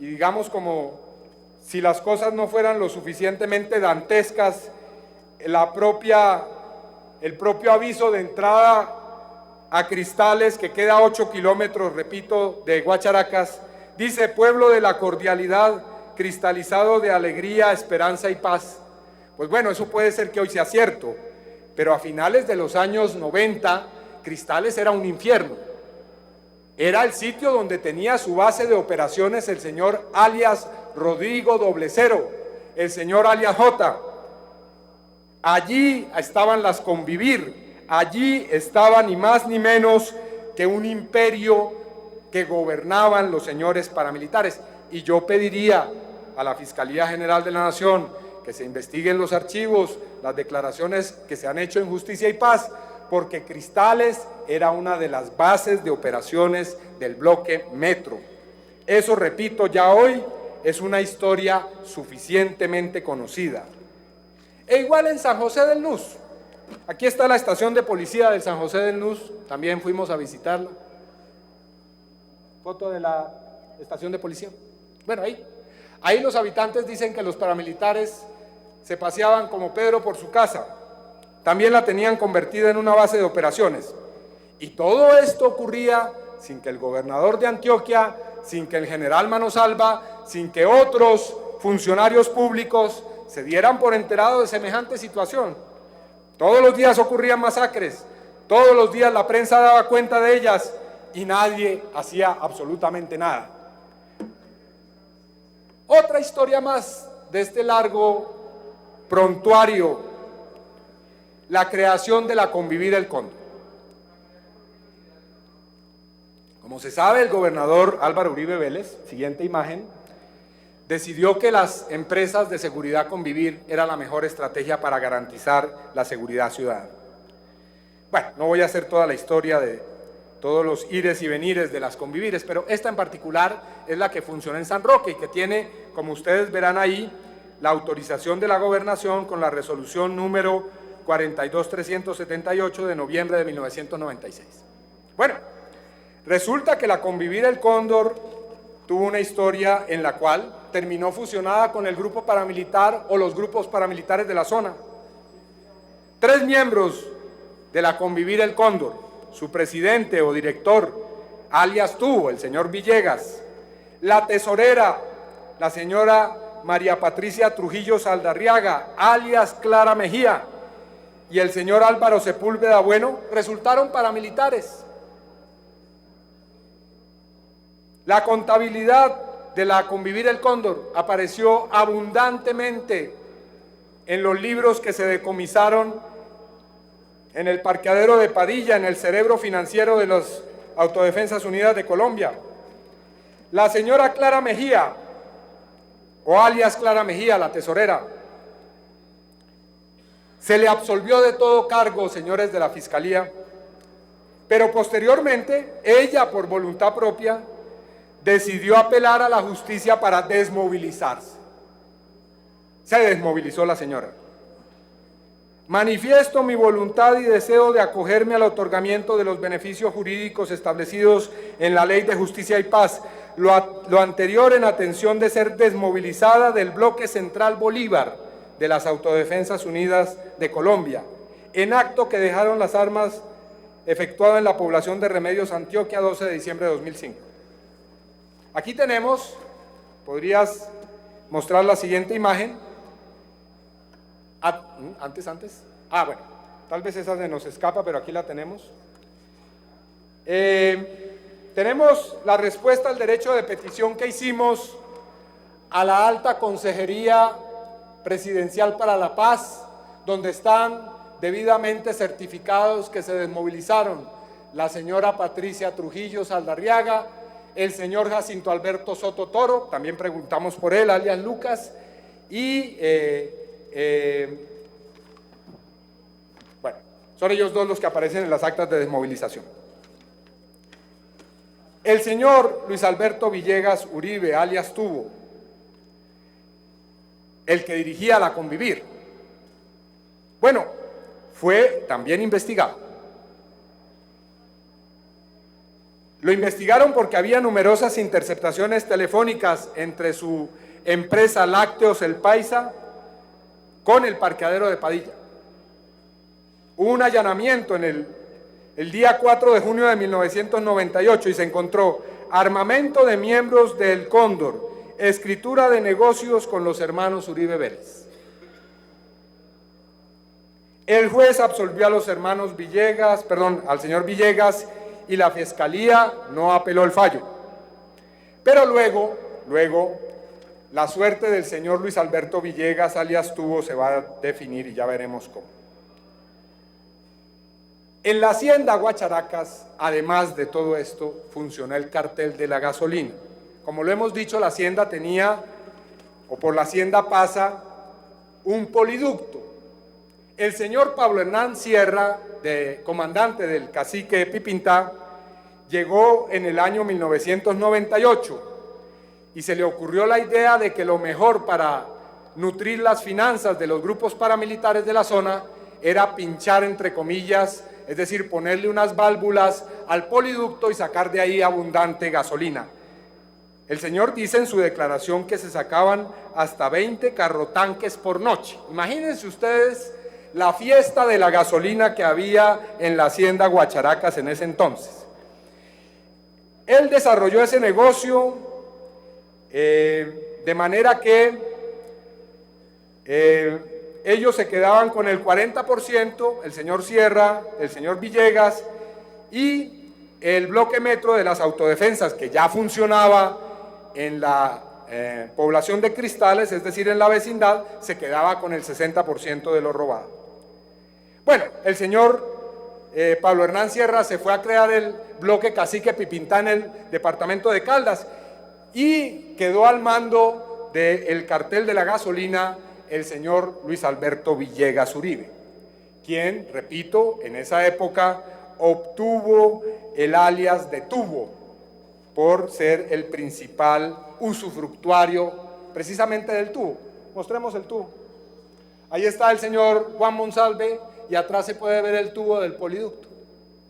y digamos como si las cosas no fueran lo suficientemente dantescas, el propio aviso de entrada a Cristales, que queda a 8 kilómetros, repito, de Guacharacas, dice: pueblo de la cordialidad, cristalizado de alegría, esperanza y paz. Pues bueno, eso puede ser que hoy sea cierto, pero a finales de los años 90, Cristales era un infierno. Era el sitio donde tenía su base de operaciones el señor alias Rodrigo Doblecero, el señor alias J. Allí estaban las Convivir, allí estaba ni más ni menos que un imperio que gobernaban los señores paramilitares. Y yo pediría a la Fiscalía General de la Nación que se investiguen los archivos, las declaraciones que se han hecho en Justicia y Paz, porque Cristales era una de las bases de operaciones del bloque Metro. Eso, repito, ya hoy es una historia suficientemente conocida. E igual en San José del Nus. Aquí está la estación de policía del San José del Nus, también fuimos a visitarla. Foto de la estación de policía. Bueno, ahí los habitantes dicen que los paramilitares se paseaban como Pedro por su casa. También la tenían convertida en una base de operaciones. Y todo esto ocurría sin que el gobernador de Antioquia, sin que el general Manosalva, sin que otros funcionarios públicos se dieran por enterados de semejante situación. Todos los días ocurrían masacres, todos los días la prensa daba cuenta de ellas y nadie hacía absolutamente nada. Otra historia más de este largo prontuario, la creación de la Convivir El Cóndor. Como se sabe, el gobernador Álvaro Uribe Vélez, siguiente imagen, decidió que las empresas de seguridad Convivir era la mejor estrategia para garantizar la seguridad ciudadana. Bueno, no voy a hacer toda la historia de todos los ires y venires de las Convivires, pero esta en particular es la que funciona en San Roque y que tiene, como ustedes verán ahí, la autorización de la gobernación con la resolución número 42378 de noviembre de 1996. Bueno, resulta que la Convivir El Cóndor tuvo una historia en la cual terminó fusionada con el grupo paramilitar o los grupos paramilitares de la zona. 3 miembros de la Convivir El Cóndor, su presidente o director, alias Tubo, el señor Villegas, la tesorera, la señora María Patricia Trujillo Saldarriaga, alias Clara Mejía, y el señor Álvaro Sepúlveda Bueno, resultaron paramilitares. La contabilidad de la Convivir El Cóndor apareció abundantemente en los libros que se decomisaron en el parqueadero de Padilla, en el cerebro financiero de las Autodefensas Unidas de Colombia. La señora Clara Mejía, o alias Clara Mejía, la tesorera, se le absolvió de todo cargo, señores de la Fiscalía, pero posteriormente, ella por voluntad propia, decidió apelar a la justicia para desmovilizarse. Se desmovilizó la señora. Manifiesto mi voluntad y deseo de acogerme al otorgamiento de los beneficios jurídicos establecidos en la Ley de Justicia y Paz, lo anterior en atención de ser desmovilizada del bloque central Bolívar de las Autodefensas Unidas de Colombia, en acto que dejaron las armas efectuado en la población de Remedios, Antioquia, 12 de diciembre de 2005. Aquí tenemos, podrías mostrar la siguiente imagen. Antes. Bueno, tal vez esa se nos escapa, pero aquí la tenemos. Tenemos la respuesta al derecho de petición que hicimos a la Alta Consejería Presidencial para la Paz, donde están debidamente certificados que se desmovilizaron la señora Patricia Trujillo Saldarriaga, el señor Jacinto Alberto Soto Toro, también preguntamos por él, alias Lucas, y bueno, son ellos dos los que aparecen en las actas de desmovilización. El señor Luis Alberto Villegas Uribe, alias Tubo, el que dirigía la Convivir, bueno, fue también investigado. Lo investigaron porque había numerosas interceptaciones telefónicas entre su empresa Lácteos El Paisa con el parqueadero de Padilla. Hubo un allanamiento en el día 4 de junio de 1998 y se encontró armamento de miembros del Cóndor, escritura de negocios con los hermanos Uribe Vélez. El juez absolvió a los hermanos al señor Villegas, y la Fiscalía no apeló el fallo. Pero luego, la suerte del señor Luis Alberto Villegas, alias Tubo, se va a definir y ya veremos cómo. En la hacienda Guacharacas, además de todo esto, funcionó el cartel de la gasolina. Como lo hemos dicho, la hacienda tenía, o por la hacienda pasa, un poliducto. El señor Pablo Hernán Sierra, comandante del cacique Pipintá, llegó en el año 1998 y se le ocurrió la idea de que lo mejor para nutrir las finanzas de los grupos paramilitares de la zona era pinchar, entre comillas, es decir, ponerle unas válvulas al poliducto y sacar de ahí abundante gasolina. El señor dice en su declaración que se sacaban hasta 20 carrotanques por noche. Imagínense ustedes la fiesta de la gasolina que había en la hacienda Guacharacas en ese entonces. Él desarrolló ese negocio de manera que ellos se quedaban con el 40%, el señor Sierra, el señor Villegas, y el bloque metro de las autodefensas, que ya funcionaba en la población de Cristales, es decir, en la vecindad, se quedaba con el 60% de lo robado. Bueno, el señor Pablo Hernán Sierra se fue a crear el bloque Cacique Pipintá en el departamento de Caldas y quedó al mando del cartel de la gasolina el señor Luis Alberto Villegas Uribe, quien, repito, en esa época obtuvo el alias de Tubo por ser el principal usufructuario precisamente del tubo. Mostremos el tubo. Ahí está el señor Juan Monsalve y atrás se puede ver el tubo del poliducto.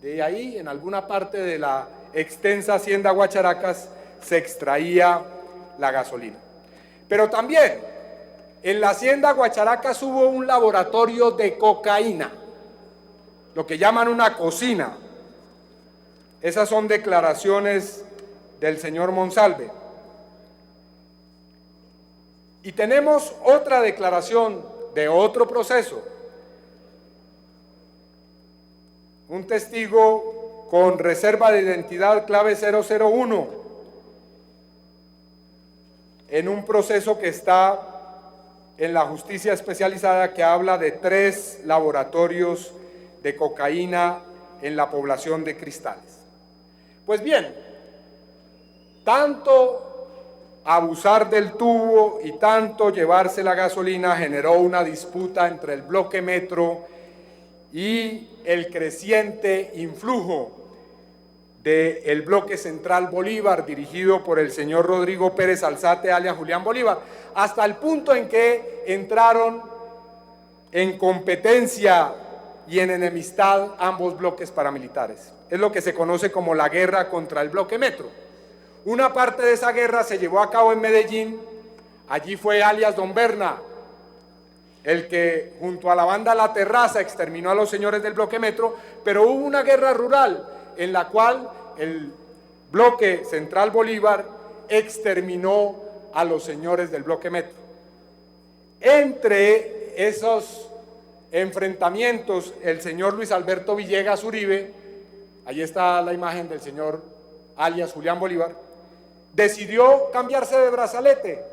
De ahí, en alguna parte de la extensa hacienda Guacharacas, se extraía la gasolina. Pero también en la hacienda Guacharacas hubo un laboratorio de cocaína, lo que llaman una cocina. Esas son declaraciones del señor Monsalve. Y tenemos otra declaración de otro proceso. Un testigo con reserva de identidad clave 001 en un proceso que está en la justicia especializada, que habla de 3 laboratorios de cocaína en la población de Cristales. Pues bien, tanto abusar del tubo y tanto llevarse la gasolina generó una disputa entre el bloque metro y el creciente influjo del bloque central Bolívar, dirigido por el señor Rodrigo Pérez Alzate, alias Julián Bolívar, hasta el punto en que entraron en competencia y en enemistad ambos bloques paramilitares. Es lo que se conoce como la guerra contra el bloque metro. Una parte de esa guerra se llevó a cabo en Medellín. Allí fue alias Don Berna el que junto a la banda La Terraza exterminó a los señores del bloque metro, pero hubo una guerra rural en la cual el bloque central Bolívar exterminó a los señores del bloque metro. Entre esos enfrentamientos, el señor Luis Alberto Villegas Uribe, ahí está la imagen del señor alias Julián Bolívar, decidió cambiarse de brazalete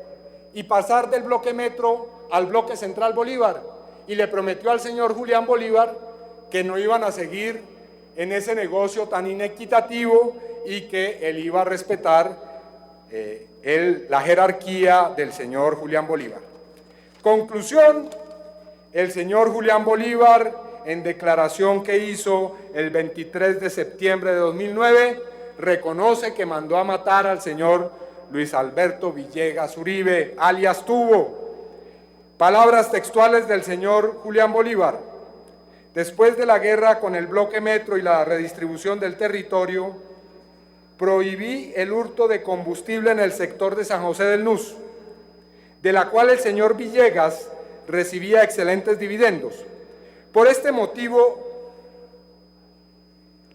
y pasar del bloque metro al bloque central Bolívar, y le prometió al señor Julián Bolívar que no iban a seguir en ese negocio tan inequitativo y que él iba a respetar la jerarquía del señor Julián Bolívar. Conclusión: el señor Julián Bolívar, en declaración que hizo el 23 de septiembre de 2009, reconoce que mandó a matar al señor Luis Alberto Villegas Uribe, alias Tubo. Palabras textuales del señor Julián Bolívar: después de la guerra con el bloque metro y la redistribución del territorio, prohibí el hurto de combustible en el sector de San José del Nus, de la cual el señor Villegas recibía excelentes dividendos. Por este motivo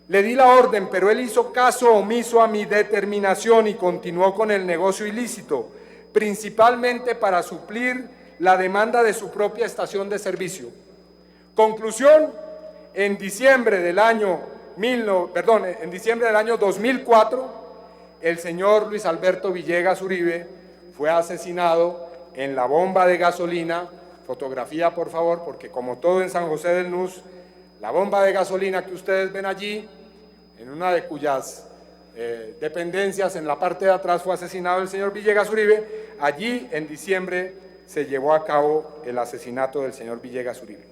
le di la orden, pero él hizo caso omiso a mi determinación y continuó con el negocio ilícito, principalmente para suplir la demanda de su propia estación de servicio. Conclusión: en diciembre del año 2004, el señor Luis Alberto Villegas Uribe fue asesinado en la bomba de gasolina. Fotografía, por favor, porque como todo en San José del Nus, la bomba de gasolina que ustedes ven allí, en una de cuyas dependencias, en la parte de atrás, fue asesinado el señor Villegas Uribe. Allí, en diciembre, se llevó a cabo el asesinato del señor Villegas Uribe.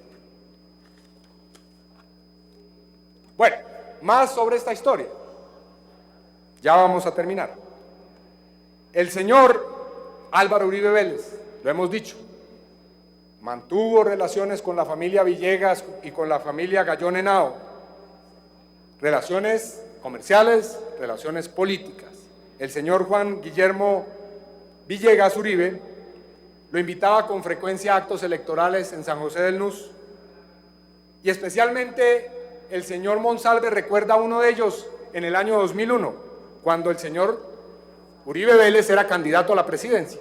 Bueno, más sobre esta historia. Ya vamos a terminar. El señor Álvaro Uribe Vélez, lo hemos dicho, mantuvo relaciones con la familia Villegas y con la familia Gallón Henao, relaciones comerciales, relaciones políticas. El señor Juan Guillermo Villegas Uribe lo invitaba con frecuencia a actos electorales en San José del Nus, y especialmente el señor Monsalve recuerda uno de ellos en el año 2001, cuando el señor Uribe Vélez era candidato a la presidencia.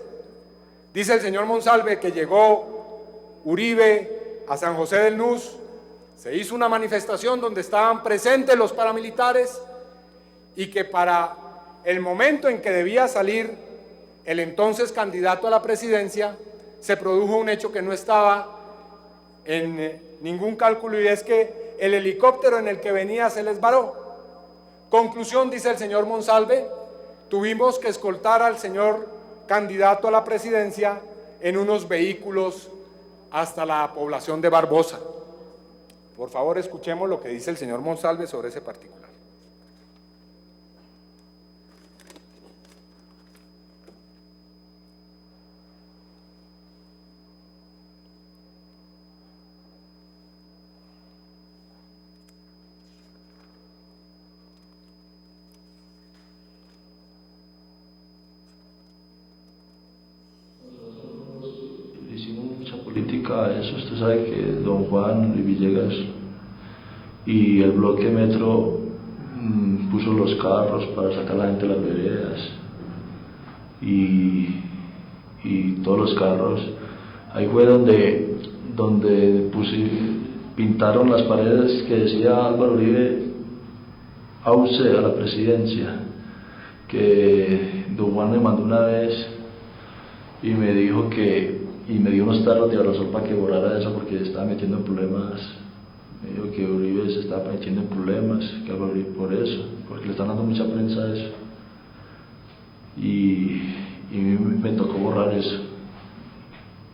Dice el señor Monsalve que llegó Uribe a San José del Nus, se hizo una manifestación donde estaban presentes los paramilitares y que para el momento en que debía salir el entonces candidato a la presidencia, se produjo un hecho que no estaba en ningún cálculo, y es que el helicóptero en el que venía se les varó. Conclusión, dice el señor Monsalve, tuvimos que escoltar al señor candidato a la presidencia en unos vehículos hasta la población de Barbosa. Por favor, escuchemos lo que dice el señor Monsalve sobre ese particular. Hicimos mucha política a eso. Usted sabe que don Juan y Villegas y el bloque Metro puso los carros para sacar a la gente de las veredas y todos los carros. Ahí fue donde pintaron las paredes que decía Álvaro Uribe AUC a la presidencia, que don Juan me mandó una vez y me dijo y me dio unos tarros de aerosol para que borrara eso porque estaba metiendo en problemas. Me dijo que Uribe se estaba metiendo en problemas, que Álvaro Uribe por eso, porque le están dando mucha prensa a eso. Y me tocó borrar eso,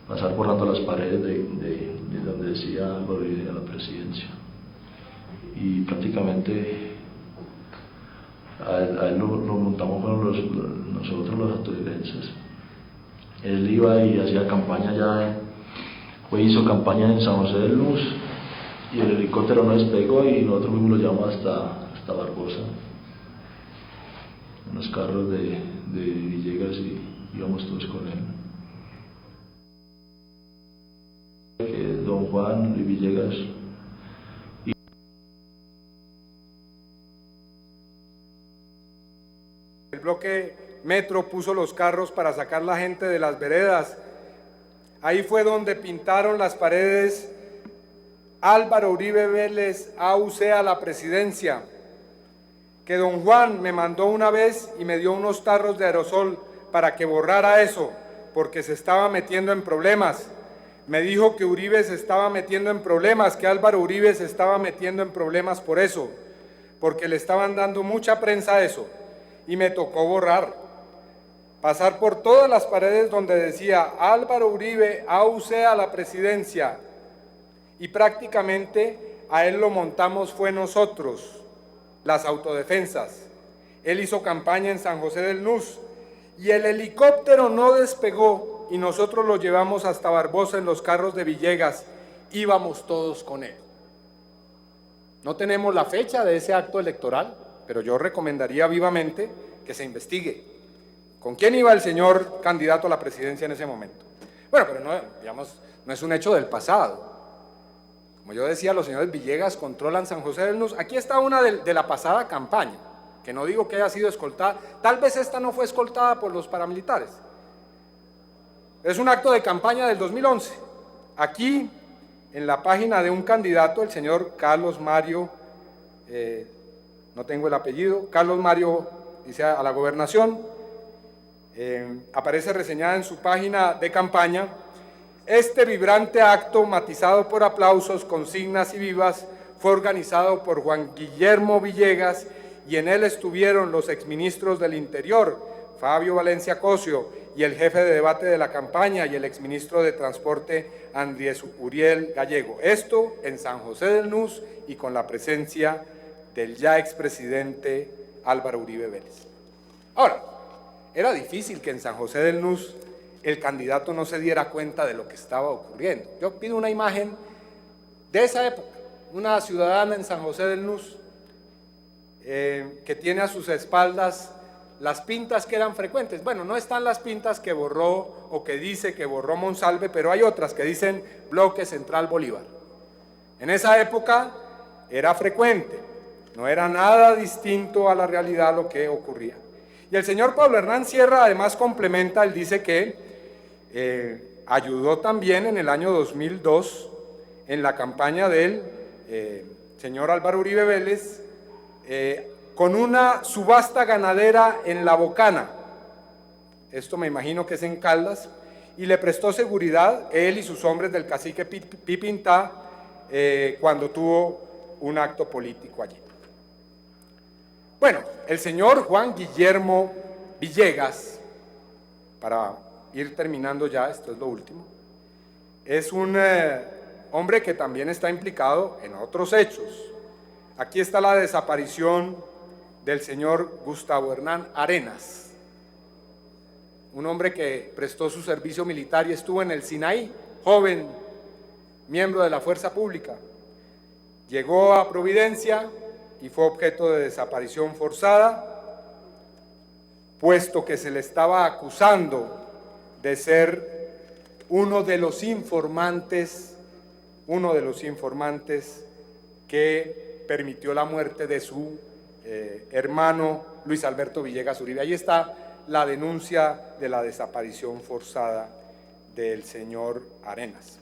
pasar borrando las paredes de donde decía Álvaro Uribe a la presidencia. Y prácticamente a él lo montamos fueron nosotros los autodefensas. Él iba y hacía campaña hizo campaña en San José del Nus, y el helicóptero no despegó y nosotros mismos lo llevamos hasta Barbosa, en los carros de Villegas, y íbamos todos con él. Que don Juan y Villegas el bloque Metro puso los carros para sacar la gente de las veredas. Ahí fue donde pintaron las paredes Álvaro Uribe Vélez AUC a la presidencia, que don Juan me mandó una vez y me dio unos tarros de aerosol para que borrara eso, porque se estaba metiendo en problemas. Me dijo que Uribe se estaba metiendo en problemas, que Álvaro Uribe se estaba metiendo en problemas por eso, porque le estaban dando mucha prensa a eso, y me tocó borrar. Pasar por todas las paredes donde decía Álvaro Uribe AUC a la presidencia, y prácticamente a él lo montamos fue nosotros, las autodefensas. Él hizo campaña en San José del Nus y el helicóptero no despegó y nosotros lo llevamos hasta Barbosa en los carros de Villegas, íbamos todos con él. No tenemos la fecha de ese acto electoral, pero yo recomendaría vivamente que se investigue con quién iba el señor candidato a la presidencia en ese momento. Bueno, pero no, digamos, no es un hecho del pasado. Como yo decía, los señores Villegas controlan San José del Nus. Aquí está una de la pasada campaña, que no digo que haya sido escoltada, tal vez esta no fue escoltada por los paramilitares. Es un acto de campaña del 2011. Aquí, en la página de un candidato, el señor Carlos Mario, no tengo el apellido, Carlos Mario, dice a la gobernación, aparece reseñada en su página de campaña: este vibrante acto, matizado por aplausos, consignas y vivas, fue organizado por Juan Guillermo Villegas y en él estuvieron los exministros del Interior, Fabio Valencia Cosio, y el jefe de debate de la campaña y el exministro de Transporte Andrés Uriel Gallego. Esto en San José del Nus y con la presencia del ya expresidente Álvaro Uribe Vélez. Ahora, era difícil que en San José del Nus el candidato no se diera cuenta de lo que estaba ocurriendo. Yo pido una imagen de esa época, una ciudadana en San José del Nus que tiene a sus espaldas las pintas que eran frecuentes. Bueno, no están las pintas que borró o que dice que borró Monsalve, pero hay otras que dicen Bloque Central Bolívar. En esa época era frecuente, no era nada distinto a la realidad lo que ocurría. Y el señor Pablo Hernán Sierra además complementa, él dice que ayudó también en el año 2002 en la campaña del señor Álvaro Uribe Vélez con una subasta ganadera en La Bocana, esto me imagino que es en Caldas, y le prestó seguridad él y sus hombres del cacique Pipintá cuando tuvo un acto político allí. Bueno, el señor Juan Guillermo Villegas, para ir terminando ya, esto es lo último, es un hombre que también está implicado en otros hechos. Aquí está la desaparición del señor Gustavo Hernán Arenas, un hombre que prestó su servicio militar y estuvo en el Sinaí, joven miembro de la Fuerza Pública. Llegó a Providencia y fue objeto de desaparición forzada, puesto que se le estaba acusando de ser uno de los informantes que permitió la muerte de su hermano Luis Alberto Villegas Uribe. Ahí está la denuncia de la desaparición forzada del señor Arenas.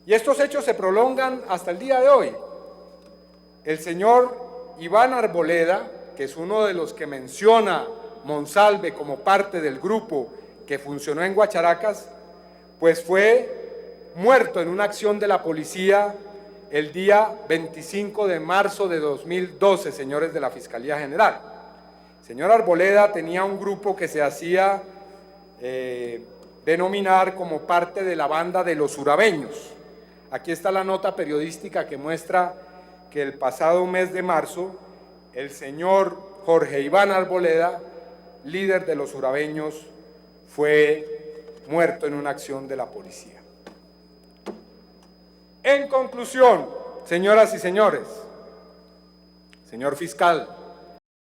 Y estos hechos se prolongan hasta el día de hoy. El señor Iván Arboleda, que es uno de los que menciona Monsalve como parte del grupo que funcionó en Guacharacas, pues fue muerto en una acción de la policía el día 25 de marzo de 2012, señores de la Fiscalía General. El señor Arboleda tenía un grupo que se hacía denominar como parte de la banda de los urabeños. Aquí está la nota periodística que muestra que el pasado mes de marzo, el señor Jorge Iván Arboleda, líder de los urabeños, fue muerto en una acción de la policía. En conclusión, señoras y señores, señor fiscal,